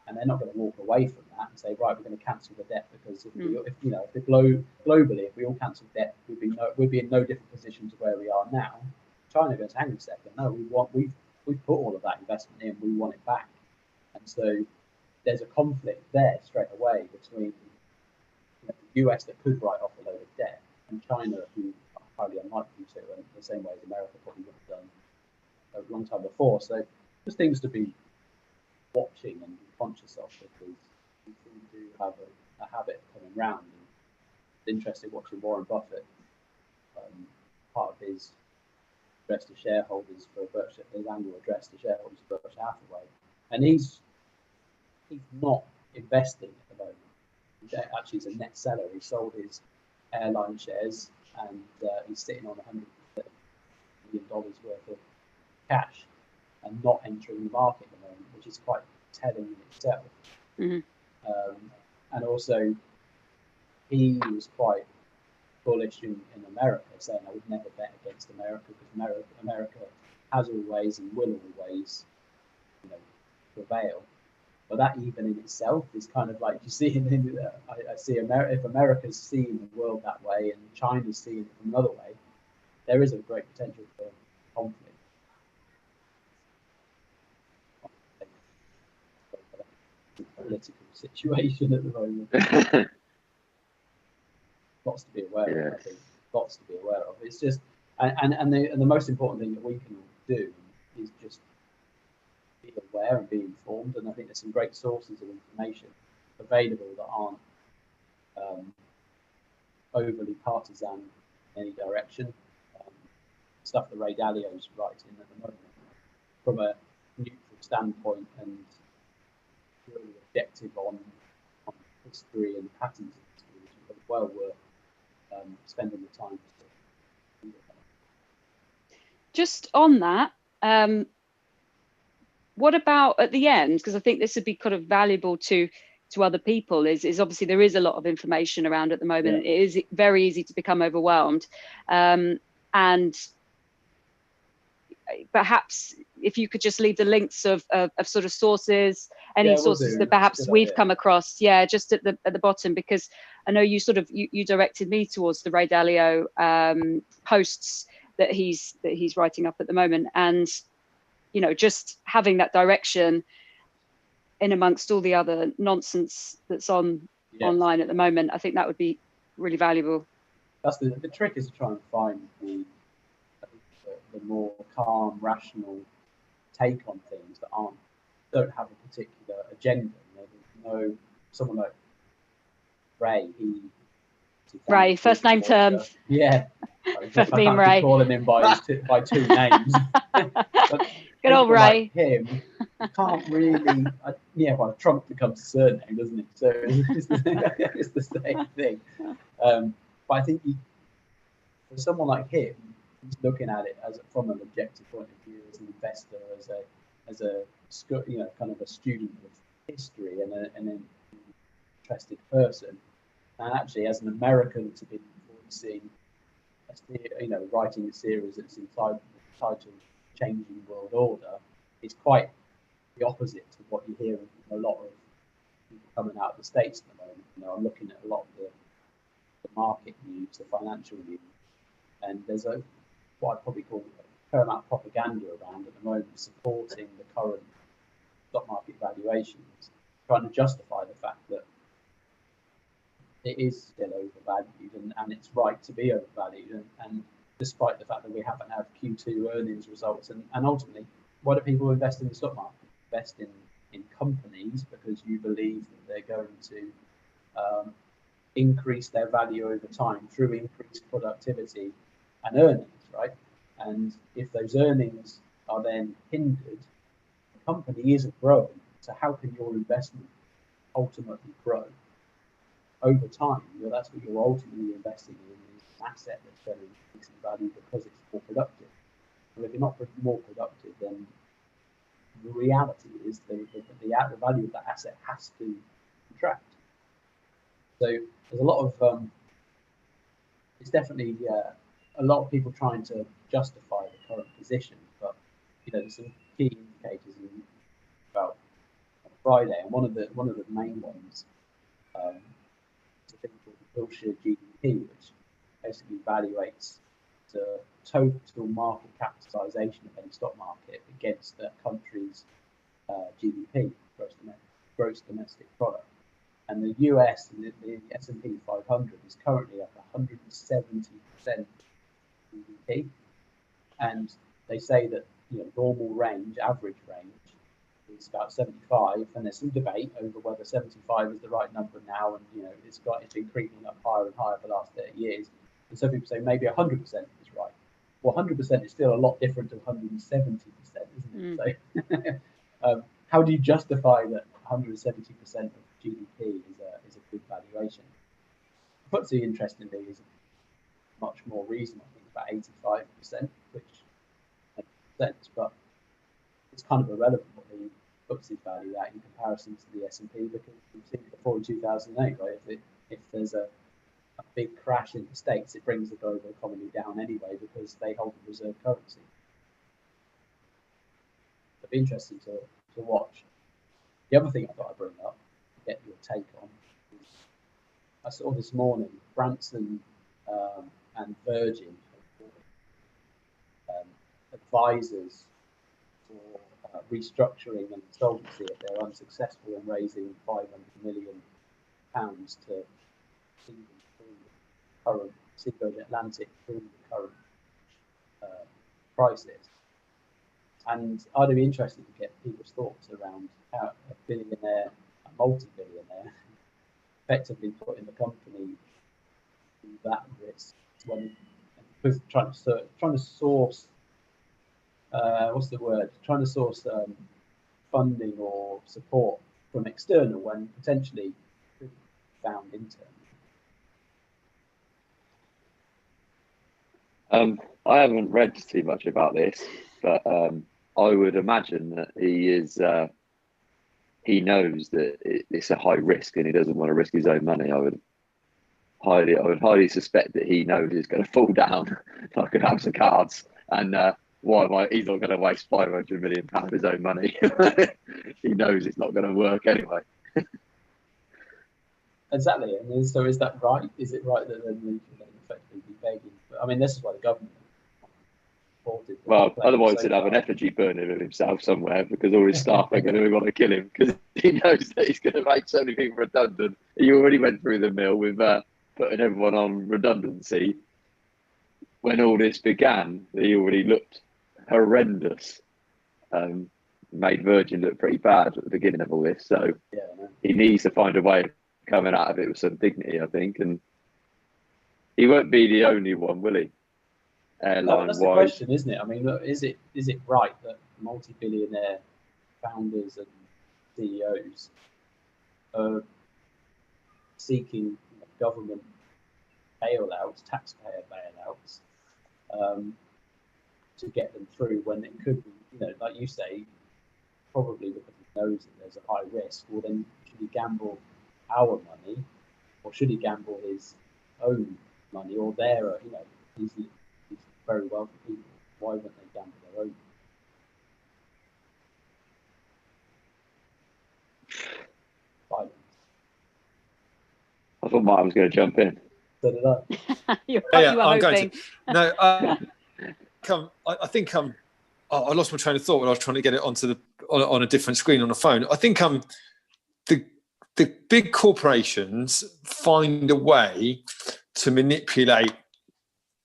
and they're not going to walk away from that and say, right, we're going to cancel the debt, because globally, if we all cancel debt, we'd be in no different position to where we are now. China goes, hang on a second, no, we've put all of that investment in, we want it back, and so there's a conflict there straight away between the US that could write off a load of debt and China, who are highly unlikely to, and the same way as America probably would have done a long time before. So just things to be watching and be conscious of, because people do have a habit of coming round. And it's interesting watching Warren Buffett, part of his address to shareholders for Berkshire, his annual address to shareholders for Berkshire Hathaway, and he's not investing at the moment. Actually, he's a net seller. He sold his airline shares, and he's sitting on $130 million worth of cash and not entering the market at the moment, which is quite telling in itself. And also, he was quite bullish in America, saying I would never bet against America, because America has always and will always, prevail. But that even in itself is kind of like, you see, I see if America's seeing the world that way and China's seeing it from another way, there is a great potential for conflict. Political situation at the moment. Lots to be aware of, I think. Lots to be aware of. It's just, and the most important thing that we can do is just be aware and be informed. And I think there's some great sources of information available that aren't overly partisan in any direction. Stuff that Ray Dalio's writing at the moment from a neutral standpoint and really objective on history and patterns of history, which is well worth spending the time to. Just on that, what about at the end? Because I think this would be kind of valuable to other people. Is obviously there is a lot of information around at the moment. It is very easy to become overwhelmed, and perhaps if you could just leave the links of sort of sources, any sources that perhaps we've come across, just at the bottom, because I know you sort of you directed me towards the Ray Dalio posts that he's writing up at the moment, and just having that direction in amongst all the other nonsense that's online at the moment, I think that would be really valuable. That's the trick, is to try and find the more calm, rational take on things that don't have a particular agenda. Someone like Ray, Ray, first name terms. Yeah. First name Ray. Calling him by two names. Good old Ray. Like him, you can't really. Well, Trump becomes a surname, doesn't it? So it's the same thing. But I think for someone like him, he's looking at it from an objective point of view, as an investor, as a kind of a student of history and an interested person, and actually as an American to be voicing, writing a series that's entitled Changing World Order, is quite the opposite to what you hear from a lot of people coming out of the States at the moment. I'm looking at a lot of the market news, the financial news, and there's what I'd probably call a fair amount of propaganda around at the moment, supporting the current stock market valuations, trying to justify the fact that it is still overvalued and it's right to be overvalued, and despite the fact that we haven't had Q2 earnings results, and ultimately, why do people invest in the stock market? Invest in companies because you believe that they're going to increase their value over time through increased productivity and earnings, right? And if those earnings are then hindered, the company isn't growing. So how can your investment ultimately grow over time? Well, that's what you're ultimately investing in, is an asset that's going to increase in value because it's more productive. Well, if you're not more productive, then the reality is the value of that asset has to contract. So there's a lot of it's definitely a lot of people trying to justify the current position, but there's some key indicators about Friday, and one of the main ones is a thing called the Wilshire GDP, which basically evaluates the total market capitalization of any stock market against that country's GDP, gross domestic product. And the US, the S&P 500, is currently up 170% GDP. And they say that normal range, average range, is about 75, and there's some debate over whether 75 is the right number now, and it's been creeping up higher and higher for the last 30 years. And some people say maybe 100% is right. Well, 100% is still a lot different to 170%, isn't it? So, how do you justify that 170% of GDP is a good valuation? FTSE, interestingly, is much more reasonable. I think it's about 85%, which makes sense, but it's kind of irrelevant what the FTSE value at in comparison to the S&P, because we've seen it before in 2008, right? If there's a big crash in the States, it brings the global economy down anyway because they hold the reserve currency. It'll be interesting to watch. The other thing I thought I'd bring up, get your take on, is I saw this morning Branson and Virgin advisors for restructuring and insolvency if they're unsuccessful in raising £500 million to see them through the current Virgin Atlantic through the current crisis. And I'd be interested to get people's thoughts around how a billionaire, a multi-billionaire, effectively putting the company through that risk when trying to source trying to source funding or support from external when potentially could be found internally. I haven't read too much about this, but I would imagine that he knows that it's a high risk and he doesn't want to risk his own money. I would highly suspect that he knows it's going to fall down like a house of cards, and he's not going to waste £500 million of his own money. He knows it's not going to work anyway. Exactly. And so is that right? Is it right that then we can effectively be begging? I mean, this is why the government supported. Well, otherwise he'd have an effigy burning of himself somewhere because all his staff are going to want to kill him because he knows that he's going to make so many people redundant. He already went through the mill with putting everyone on redundancy. When all this began, he already looked horrendous. Made Virgin look pretty bad at the beginning of all this. So he needs to find a way of coming out of it with some dignity, I think. And he won't be the only one, will he? That's the question, isn't it? I mean, look, is it right that multi-billionaire founders and CEOs are seeking government bailouts, taxpayer bailouts, to get them through when it could be, like you say, probably because he knows that there's a high risk? Well, then should he gamble our money, or should he gamble his own money, or their, these very wealthy people? Why wouldn't they gamble their own? Silence. I thought Martin was going to jump in. So did I. you were I'm hoping. going to. No, I think I lost my train of thought when I was trying to get it onto on a different screen on the phone. I think the big corporations find a way to manipulate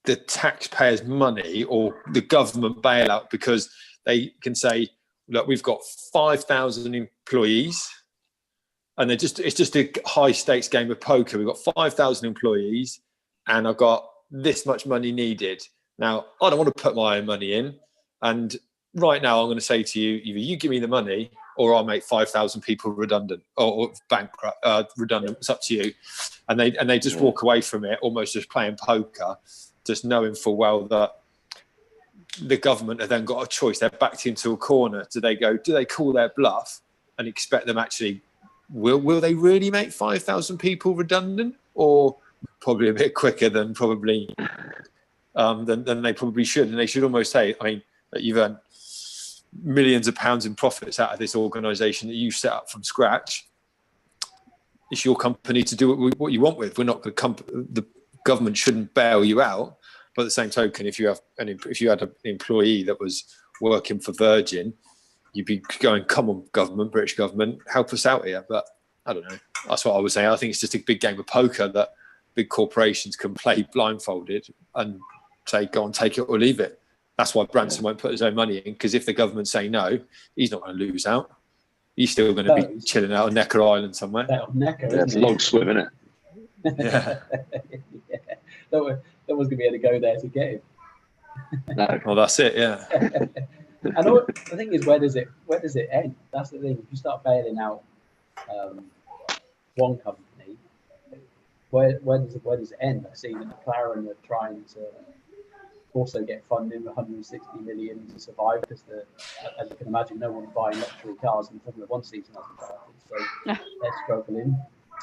the taxpayers' money or the government bailout because they can say, look, we've got 5,000 employees, and it's just a high stakes game of poker. We've got 5,000 employees, and I've got this much money needed. Now, I don't want to put my own money in, and right now I'm going to say to you, either you give me the money or I'll make 5,000 people redundant or bankrupt, redundant. It's up to you. And they just walk away from it, almost just playing poker, just knowing full well that the government have then got a choice. They're backed into a corner. Do they call their bluff and expect them actually, will they really make 5,000 people redundant, or probably a bit quicker than probably than they probably should? And they should almost say, I mean, that you've earned millions of pounds in profits out of this organisation that you set up from scratch. It's your company to do what you want with. We're not the government shouldn't bail you out. But at the same token, if you had an employee that was working for Virgin, you'd be going, come on, government, British government, help us out here. But I don't know. That's what I was saying. I think it's just a big game of poker that big corporations can play blindfolded and say, go on, take it or leave it. That's why Branson won't put his own money in, because if the government say no, he's not going to lose out. You're still going to be Those. chilling out on Necker Island somewhere. That on Necker, Yeah, it's a isn't long it? swim, isn't it? Yeah. Yeah. No one's going to be able to go there to get him. No. Well, that's it. Yeah. And the thing is, where does it end? That's the thing. If you start bailing out one company, where does it end? I've seen that McLaren are trying to also get funding, 160 million to survive, because as you can imagine, no one buying luxury cars in the Formula One season hasn't started, so they're struggling.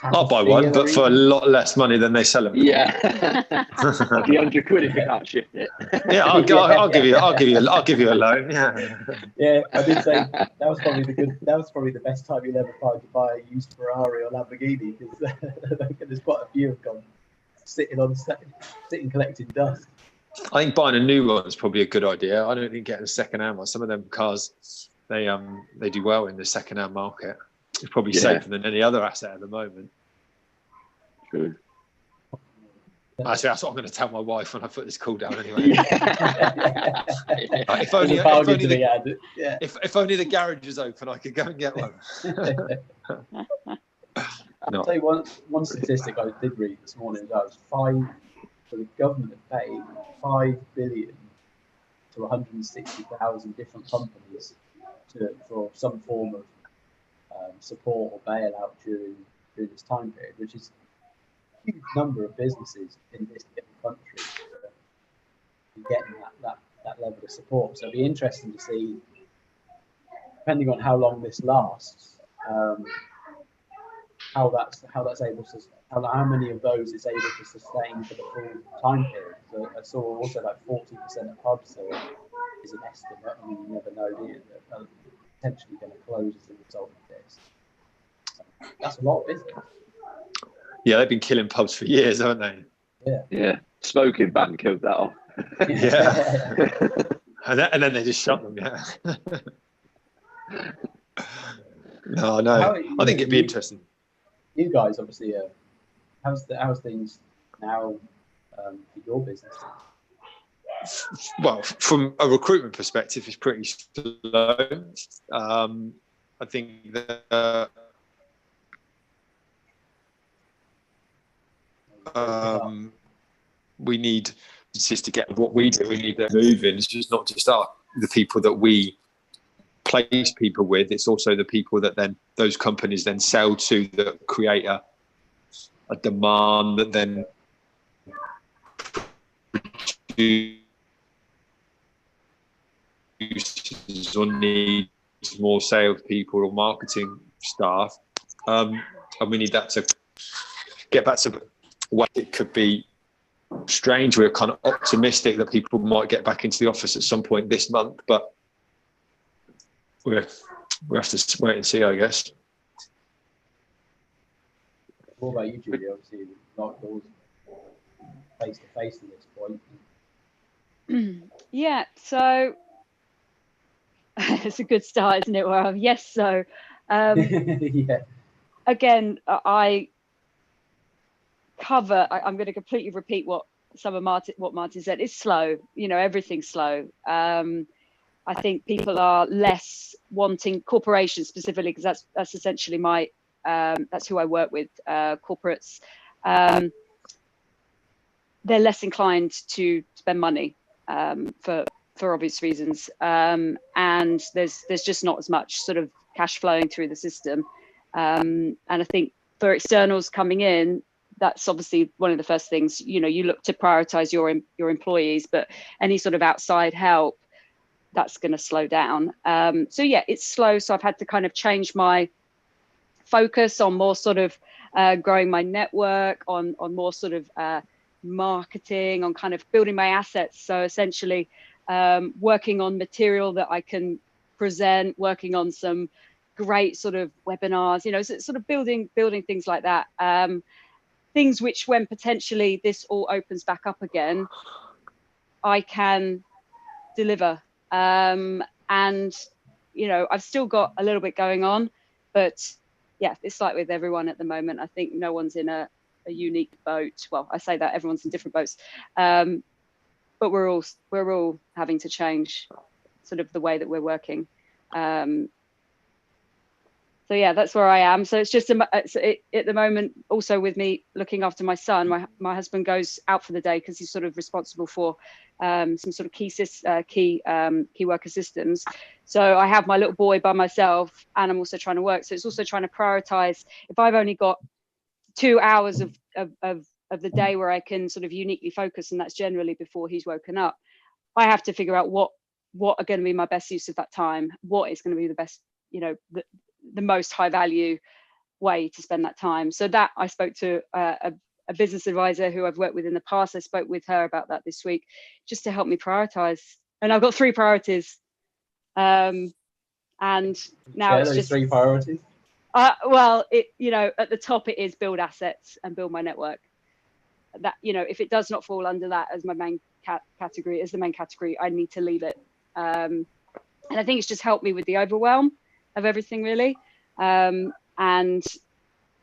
I'll buy one, but for a lot less money than they sell them. Yeah. That'd be 100 quid if you can't shift it. Yeah, I'll give you a loan. Yeah. Yeah, I did say that was probably the best time you'll ever find to buy a used Ferrari or Lamborghini, because there's quite a few have gone sitting collecting dust. I think buying a new one is probably a good idea. I don't think getting a second-hand one. Some of them cars, they do well in the second-hand market. It's probably safer than any other asset at the moment. True. Actually, that's what I'm going to tell my wife when I put this call down anyway. If only the garage is open, I could go and get one. I'll tell you one statistic I did read this morning was so the government have paid 5 billion to 160,000 different companies for some form of support or bailout during this time period, which is a huge number of businesses in this different country getting that level of support. So it'll be interesting to see, depending on how long this lasts, how many of those it's able to sustain for the full time period. So I saw also like 40% of pubs is an estimate. I mean, you never know, do you, that are potentially going to close as a result of this. So that's a lot of business. Yeah, they've been killing pubs for years, haven't they? Yeah. Smoking ban killed that off. Yeah. and then they just shut them. Yeah. No. I think it'd be interesting. You guys obviously how's things now for your business? Well, from a recruitment perspective, it's pretty slow. I think that we need just to get what we do. We need to move in. It's just not just the people that we place people with. It's also the people that then those companies then sell to, that create a demand that then produces or needs more salespeople or marketing staff, and we need that to get back to what it could be. Strange. We're kind of optimistic that people might get back into the office at some point this month, but we have to wait and see, I guess. What about you, Julie? Obviously, not always face to face at this point. Yeah, so it's a good start, isn't it? Well, yes. So, Yeah. Again, I'm going to completely repeat what Martin said. It's slow. You know, everything's slow. I think people are less wanting, corporations specifically, because that's essentially that's who I work with, corporates. They're less inclined to spend money for obvious reasons, and there's just not as much sort of cash flowing through the system. And I think for externals coming in, that's obviously one of the first things. You know, you look to prioritize your employees, but any sort of outside help, that's going to slow down. So yeah, it's slow. So I've had to kind of change my focus on more sort of growing my network, on more sort of marketing, on kind of building my assets. So essentially working on material that I can present, working on some great sort of webinars, you know, sort of building things like that. Things which, when potentially this all opens back up again, I can deliver. And, you know, I've still got a little bit going on, but yeah, it's like with everyone at the moment. I think no one's in a unique boat. Well, I say that everyone's in different boats, but we're all having to change sort of the way that we're working. So yeah, that's where I am. So it's just at the moment, also with me looking after my son, my husband goes out for the day because he's sort of responsible for some sort of key worker systems. So I have my little boy by myself, and I'm also trying to work. So it's also trying to prioritize. If I've only got 2 hours of the day where I can sort of uniquely focus, and that's generally before he's woken up, I have to figure out what are going to be my best use of that time, what is going to be the best, the most high value way to spend that time. So that I spoke to a business advisor who I've worked with in the past. I spoke with her about that this week, just to help me prioritize. And I've got 3 priorities. And now it's just 3 priorities. Well, at the top it is build assets and build my network. That, if it does not fall under that as my main category, I need to leave it. And I think it's just helped me with the overwhelm of everything, really, and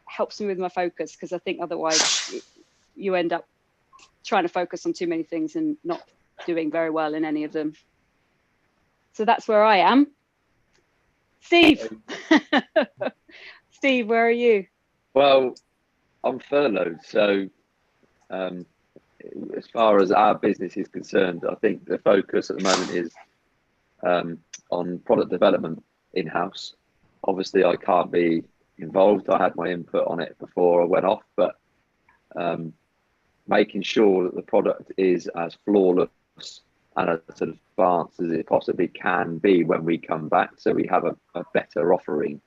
helps me with my focus, because I think otherwise you end up trying to focus on too many things and not doing very well in any of them. So that's where I am. Steve. Steve, where are you? Well, I'm furloughed, so as far as our business is concerned, I think the focus at the moment is on product development in-house. Obviously, I can't be involved. I had my input on it before I went off, but making sure that the product is as flawless and as sort of advanced as it possibly can be when we come back, so we have a better offering.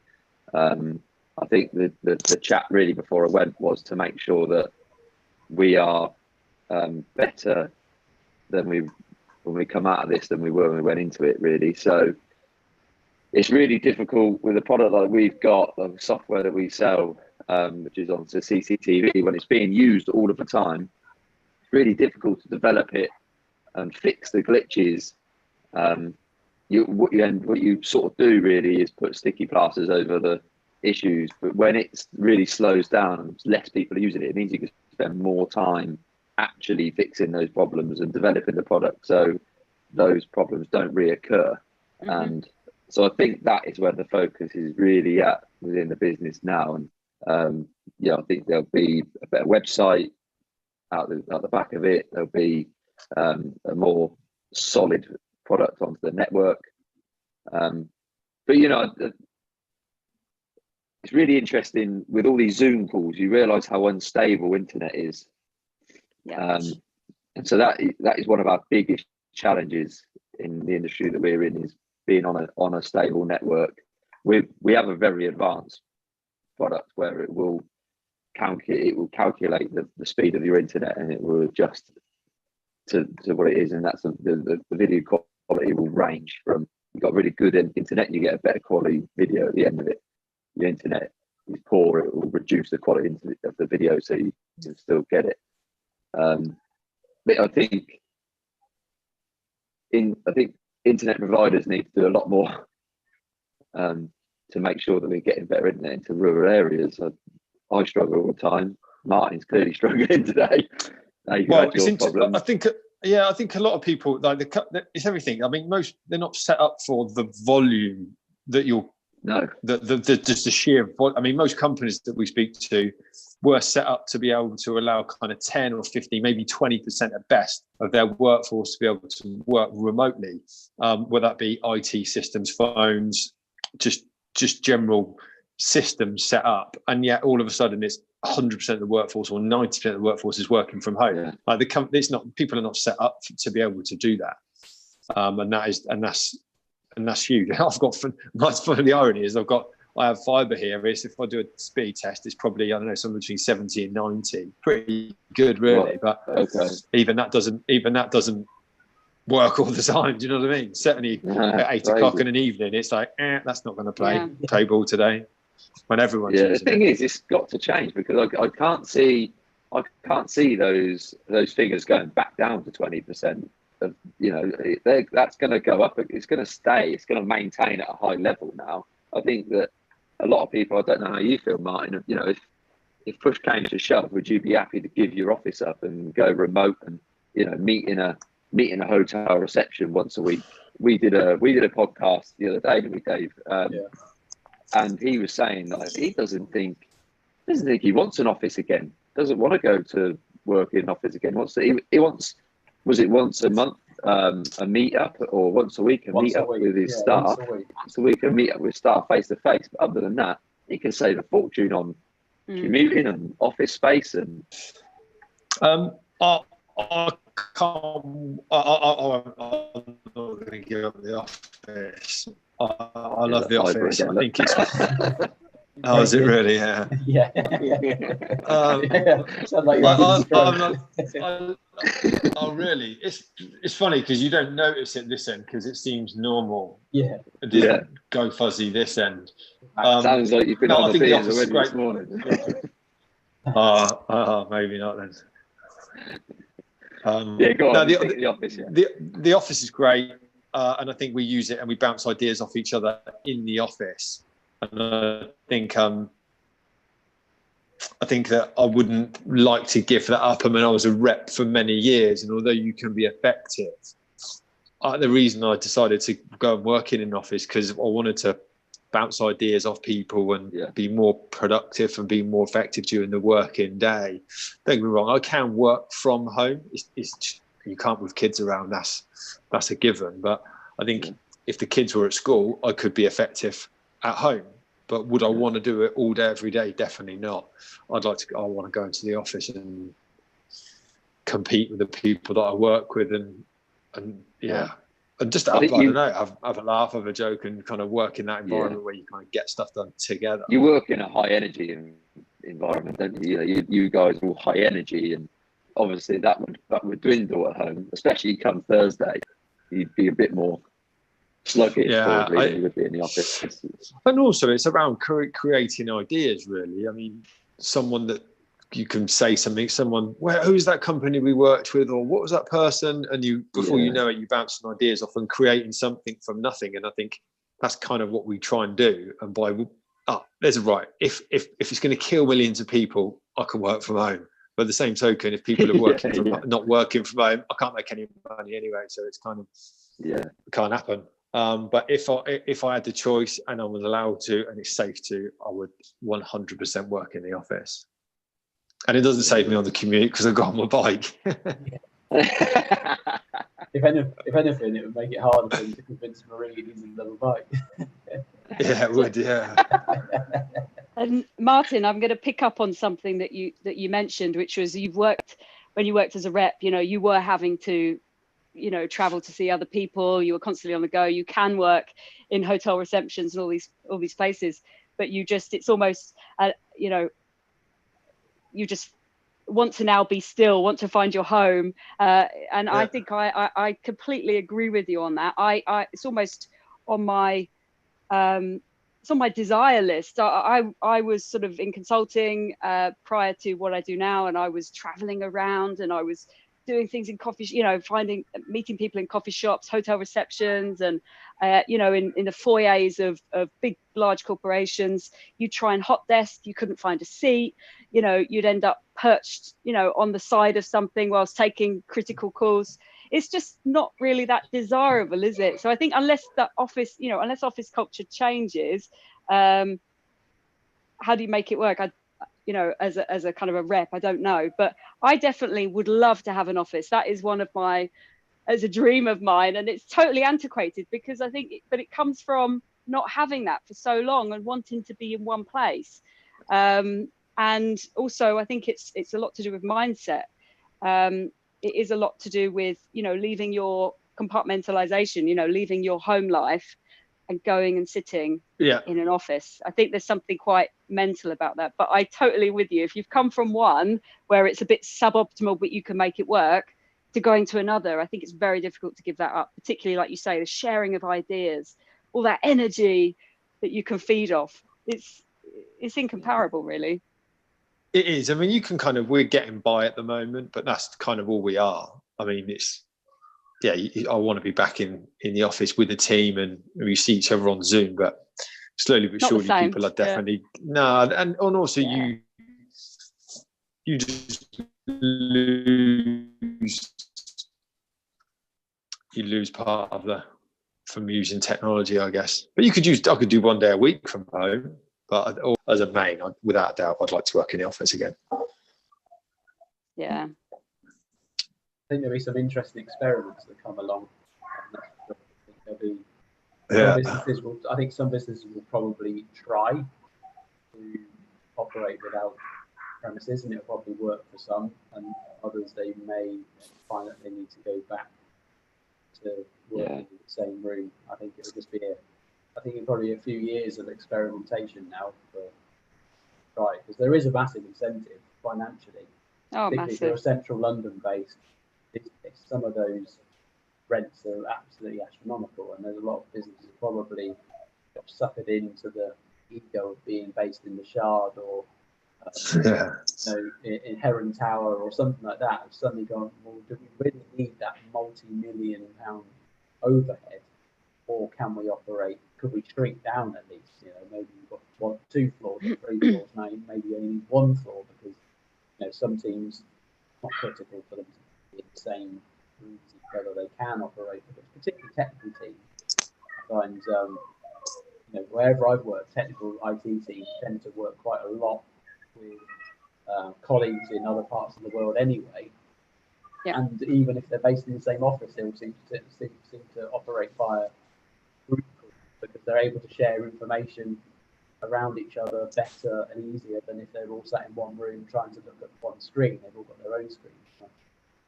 I think the chat really before I went was to make sure that we are better than when we come out of this than we were when we went into it, really. So it's really difficult with a product like we've got, the software that we sell, which is onto CCTV, when it's being used all of the time. It's really difficult to develop it and fix the glitches. What you sort of do really is put sticky plasters over the issues, but when it really slows down and less people are using it, it means you can spend more time actually fixing those problems and developing the product so those problems don't reoccur. Mm-hmm. And so I think that is where the focus is really at within the business now. And I think there'll be a better website out the back of it. There'll be a more solid product onto the network. But it's really interesting with all these Zoom calls. You realise how unstable internet is. Yeah. And so that is one of our biggest challenges in the industry that we're in, is being on a stable network. We have a very advanced product where it will calculate the speed of your internet, and it will adjust to what it is, and that's the video quality will range from, you've got really good internet, you get a better quality video at the end of it. Your internet is poor, it will reduce the quality of the video so you can still get it. But I think internet providers need to do a lot more to make sure that we're getting better internet into rural areas. I struggle all the time. Martin's clearly struggling today. Well, I think a lot of people, like it's everything. I mean, they're not set up for the volume that you're. No. Just the sheer. I mean, most companies that we speak to were set up to be able to allow kind of 10 or 50, maybe 20% at best of their workforce to be able to work remotely, whether that be IT systems, phones, just general systems set up. And yet all of a sudden it's 100% of the workforce or 90% of the workforce is working from home. Yeah. Like people are not set up to be able to do that. And that's huge. That's funny. The irony is I have fibre here. If I do a speed test, it's probably, I don't know, somewhere between 70 and 90. Pretty good, really. Well, but okay. even that doesn't work all the time. Do you know what I mean? Certainly at 8 o'clock in an evening, it's like, that's not going to play ball today. When everyone's the thing is, it's got to change, because I can't see those figures going back down to 20%. That's going to go up. It's going to stay. It's going to maintain at a high level now. I think that a lot of people, I don't know how you feel, Martin, if push came to shove, would you be happy to give your office up and go remote and meet in a hotel reception once a week? We did a podcast the other day, didn't we, Dave? And he was saying like he doesn't think he wants an office again. Doesn't want to go to work in an office again. He wants, was it once a month a meet up, or once a week a meet up with his staff? Once a week a meet up with staff face to face. But other than that, he can save a fortune on commuting and office space. And I can't. I'm not going to give up the office. I love the office. I think it's. Oh, is it really? Yeah. Yeah. Sound like oh, really? It's funny because you don't notice it this end because it seems normal. Yeah. It doesn't go fuzzy this end. Sounds like you've been on the beers already great. this morning. Maybe not then. Go on. The office. The office is great, and I think we use it and we bounce ideas off each other in the office. And I think that I wouldn't like to give that up. I mean, I was a rep for many years, and although you can be effective, the reason I decided to go and work in an office because I wanted to bounce ideas off people and be more productive and be more effective during the working day. Don't get me wrong, I can work from home. It's you can't with kids around. That's a given. But I think if the kids were at school, I could be effective at home. But would I want to do it all day, every day? Definitely not. I want to go into the office and compete with the people that I work with, and just have a laugh, have a joke, and kind of work in that environment where you kind of get stuff done together. You work in a high energy environment, don't you? You guys are all high energy, and obviously that would dwindle at home, especially come Thursday. You'd be a bit more sluggish probably than you would be in the office. And also it's around creating ideas, really. I mean, someone that you can say something, who's that company we worked with, or what was that person, and before you know it, you bounce some ideas off and creating something from nothing. And I think that's kind of what we try and do. And there's a right. If it's going to kill millions of people, I can work from home. But at the same token, if people are working not working from home, I can't make any money anyway. So it's kind of it can't happen. But if I had the choice and I was allowed to, and it's safe to, I would 100% work in the office. And it doesn't save me on the commute because I've got on my bike. If anything, it would make it harder for him to convince Marie he needs another bike. Yeah, it would. Yeah. And Martin, I'm going to pick up on something that you mentioned, which was when you worked as a rep. You were having to, travel to see other people. You were constantly on the go. You can work in hotel receptions and all these places, but it's almost, you just want to now be still, want to find your home. And I think I completely agree with you on that. It's almost on my, it's on my desire list. I was sort of in consulting prior to what I do now, and I was traveling around and I was doing things in meeting people in coffee shops, hotel receptions, and in the foyers of big, large corporations. You try and hot desk, you couldn't find a seat. You'd end up perched, on the side of something whilst taking critical calls. It's just not really that desirable, is it? So I think unless office culture changes, how do you make it work? As a kind of a rep, I don't know, but I definitely would love to have an office. That is as a dream of mine, and it's totally antiquated because I think, but it comes from not having that for so long and wanting to be in one place. And also I think it's a lot to do with mindset. It is a lot to do with, leaving your compartmentalization, leaving your home life and going and sitting in an office. I think there's something quite mental about that, but I totally with you. If you've come from one where it's a bit suboptimal, but you can make it work, to going to another, I think it's very difficult to give that up, particularly like you say, the sharing of ideas, all that energy that you can feed off. It's incomparable, really. It is. I mean, we're getting by at the moment, but that's kind of all we are. I mean, I want to be back in the office with the team, and we see each other on Zoom, but slowly but surely people are definitely and also you just lose part of from using technology, I guess. But I could do 1 day a week from home, but as a main, without a doubt, I'd like to work in the office again. Yeah. I think there'll be some interesting experiments that come along. I think there'll be some businesses will probably try to operate without premises, and it'll probably work for some, and others they may find that they need to go back to working in the same room. I think it'll just be probably a few years of experimentation now for try, because there is a massive incentive financially. Oh, particularly if you're massive. central London based, some of those rents are absolutely astronomical, and there's a lot of businesses probably got suckered into the ego of being based in the Shard or in Heron Tower or something like that. Have suddenly gone, well, do we really need that multi-million-pound overhead, or can we operate? Could we shrink down at least? You know, maybe we've got 2 floors or 3 floors now. Maybe only need 1 floor because some teams, it's not critical for them to be in the same rooms as each other. They can operate, but particularly technical teams. I find, wherever I've worked, technical IT teams tend to work quite a lot with colleagues in other parts of the world anyway. Yeah. And even if they're based in the same office, they will seem to operate via group because they're able to share information around each other better and easier than if they're all sat in one room trying to look at one screen. They've all got their own screen.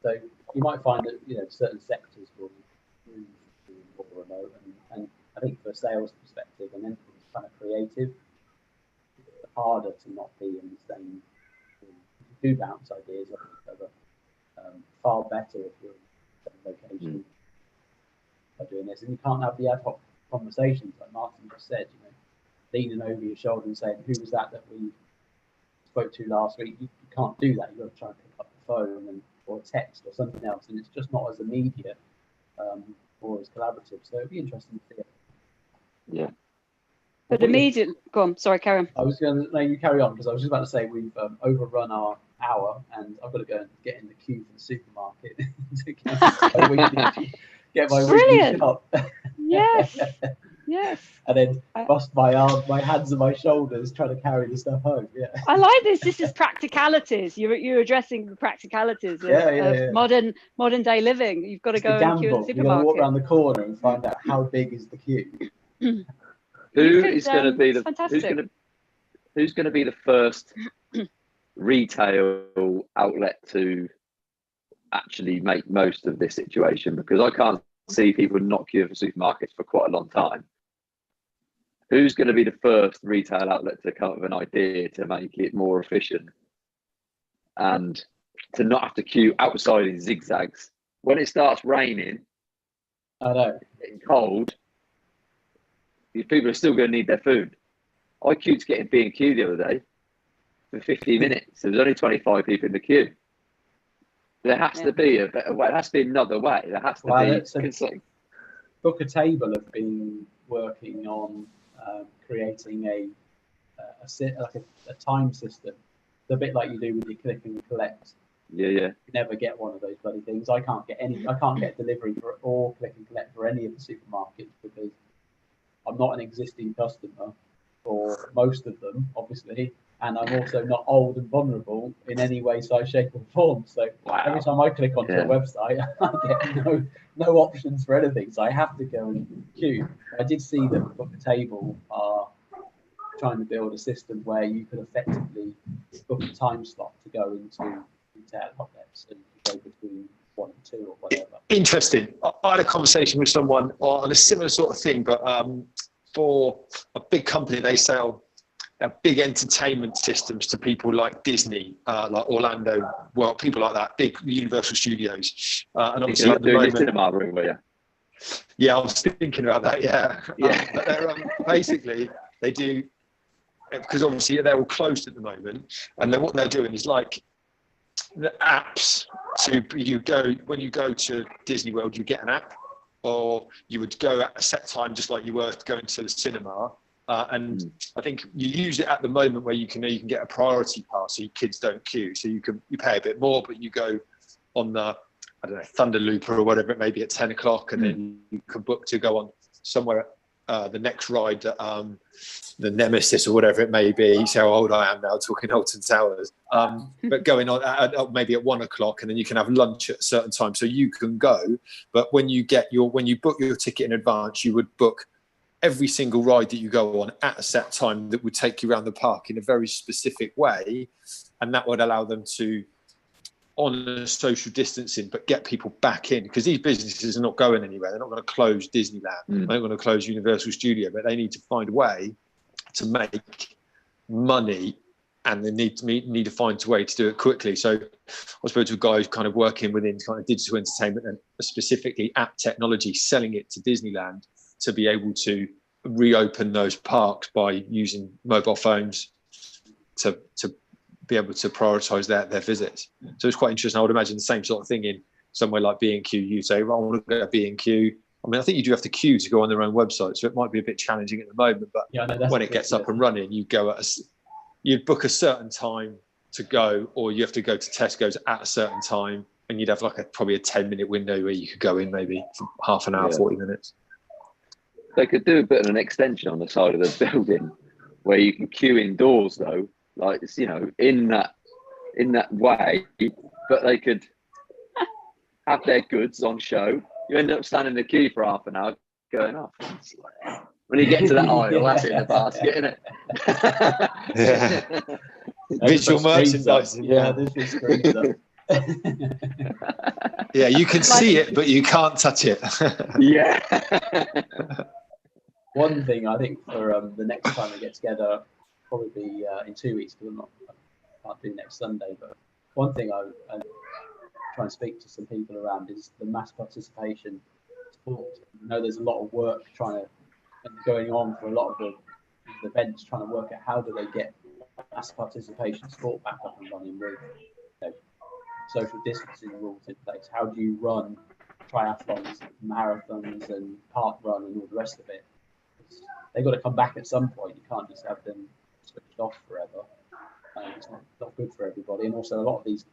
So you might find that certain sectors will move to more remote, and I think for a sales perspective and then kind of creative, it's harder to not be in the same room. You do bounce ideas off each other. Far better if you're in the same location by doing this, and you can't have the ad hoc conversations like Martin just said. Leaning over your shoulder and saying, "Who was that we spoke to last week?" You can't do that. You've got to try and pick up the phone or text or something else, and it's just not as immediate or as collaborative. So it'd be interesting to see it. Yeah. But immediately, go on. Sorry, carry on. I was going to let you carry on because I was just about to say we've overrun our hour, and I've got to go and get in the queue for the supermarket to get my weekly shop. Yes. Yes. And then bust my arm, my hands and my shoulders trying to carry the stuff home. Yeah. I like this. This is practicalities. You're addressing the practicalities of modern day living. You've got to go and queue in the supermarket. You've got to walk around the corner and find out how big is the queue. Who's going to be the first retail outlet to actually make most of this situation? Because I can't see people not queuing for supermarkets for quite a long time. Who's going to be the first retail outlet to come up with an idea to make it more efficient and to not have to queue outside in zigzags when it starts raining? I know. Getting cold. People are still going to need their food. I queued to get in B&Q the other day for 50 minutes. There was only 25 people in the queue. There has to be a better way. There has to be another way. There has to be. Book a Table have been working on creating a time system, a bit like you do with your click and collect. Yeah. You never get one of those bloody things. I can't get delivery or click and collect for any of the supermarkets because I'm not an existing customer for most of them, obviously, and I'm also not old and vulnerable in any way, size, shape, or form. So every time I click onto a website, I get no options for anything. So I have to go and queue. I did see that Book a Table are trying to build a system where you could effectively book a time slot to go into retail outlets and go between 1 and 2 or whatever. Interesting. I had a conversation with someone on a similar sort of thing, but for a big company, they sell big entertainment systems to people like Disney, like Orlando, people like that, big Universal Studios. And obviously at the moment, yeah, I was thinking about that. Yeah. But they're, basically, they do, because obviously they're all closed at the moment, and then what they're doing is like the apps. So when you go to Disney World, you get an app, or you would go at a set time, just like you were going to the cinema. And I think you use it at the moment where you can get a priority pass, so your kids don't queue. So you pay a bit more, but you go on the Thunder Looper or whatever it may be at 10 o'clock, and then you can book to go on somewhere the next ride, the Nemesis or whatever it may be. See how old I am now, talking Alton Towers. But going on maybe at 1 o'clock, and then you can have lunch at a certain time, so you can go. But when you book your ticket in advance, you would book every single ride that you go on at a set time that would take you around the park in a very specific way, and that would allow them to honour social distancing, but get people back in, because these businesses are not going anywhere. They're not going to close Disneyland. They're not going to close Universal Studio, but they need to find a way to make money, and they need to find a way to do it quickly. So I spoke to a guy who's kind of working within kind of digital entertainment and specifically app technology, selling it to Disneyland to be able to reopen those parks by using mobile phones to be able to prioritise their visits. So it's quite interesting. I would imagine the same sort of thing in somewhere like B&Q. You say, well, I want to go to B&Q. I mean, I think you do have to queue to go on their own website, so it might be a bit challenging at the moment. But when it gets up and running, you'd book a certain time to go, or you have to go to Tesco's at a certain time, and you'd have like probably a 10-minute window where you could go in maybe for half an hour, 40 minutes. They could do a bit of an extension on the side of the building where you can queue indoors, though. Like, it's, in that way, but they could have their goods on show. You end up standing in the queue for half an hour going off. When you get to that aisle, that's it in the basket, isn't it? Visual merchandising. Yeah, this is screens up. Yeah, you can see it, but you can't touch it. Yeah. One thing I think for the next time we get together, probably in 2 weeks, because I can't do next Sunday, but one thing I try and speak to some people around is the mass participation sport. I know there's a lot of work going on for a lot of the events, trying to work out how do they get mass participation sport back up and running with social distancing rules in place. How do you run triathlons, marathons, and park run and all the rest of it? They've got to come back at some point. You can't just have them switched off forever. It's not good for everybody. And also, a lot of these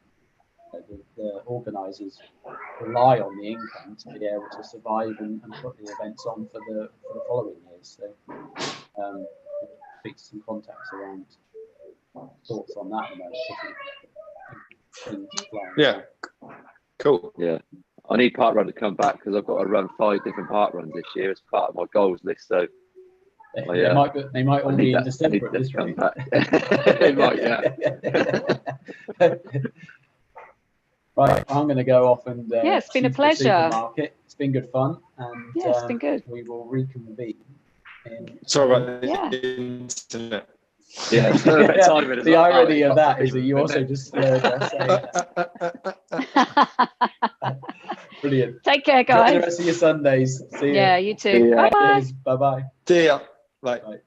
the organisers rely on the income to be able to survive and put the events on for the following years. So, speak to some contacts around thoughts on that. Yeah, cool. Yeah, I need park run to come back because I've got to run 5 different park runs this year as part of my goals list. So they might all be in December at this rate. They might, yeah. Right, I'm going to go off and it's been a pleasure. It's been good fun, and it's been good. We will reconvene. Sorry about the internet. Yeah, the irony of that is that you also just slurred Brilliant. Take care, guys. Enjoy the rest of your Sundays. See you. Yeah, you too. Bye-bye. Bye-bye. See ya. Bye. Bye.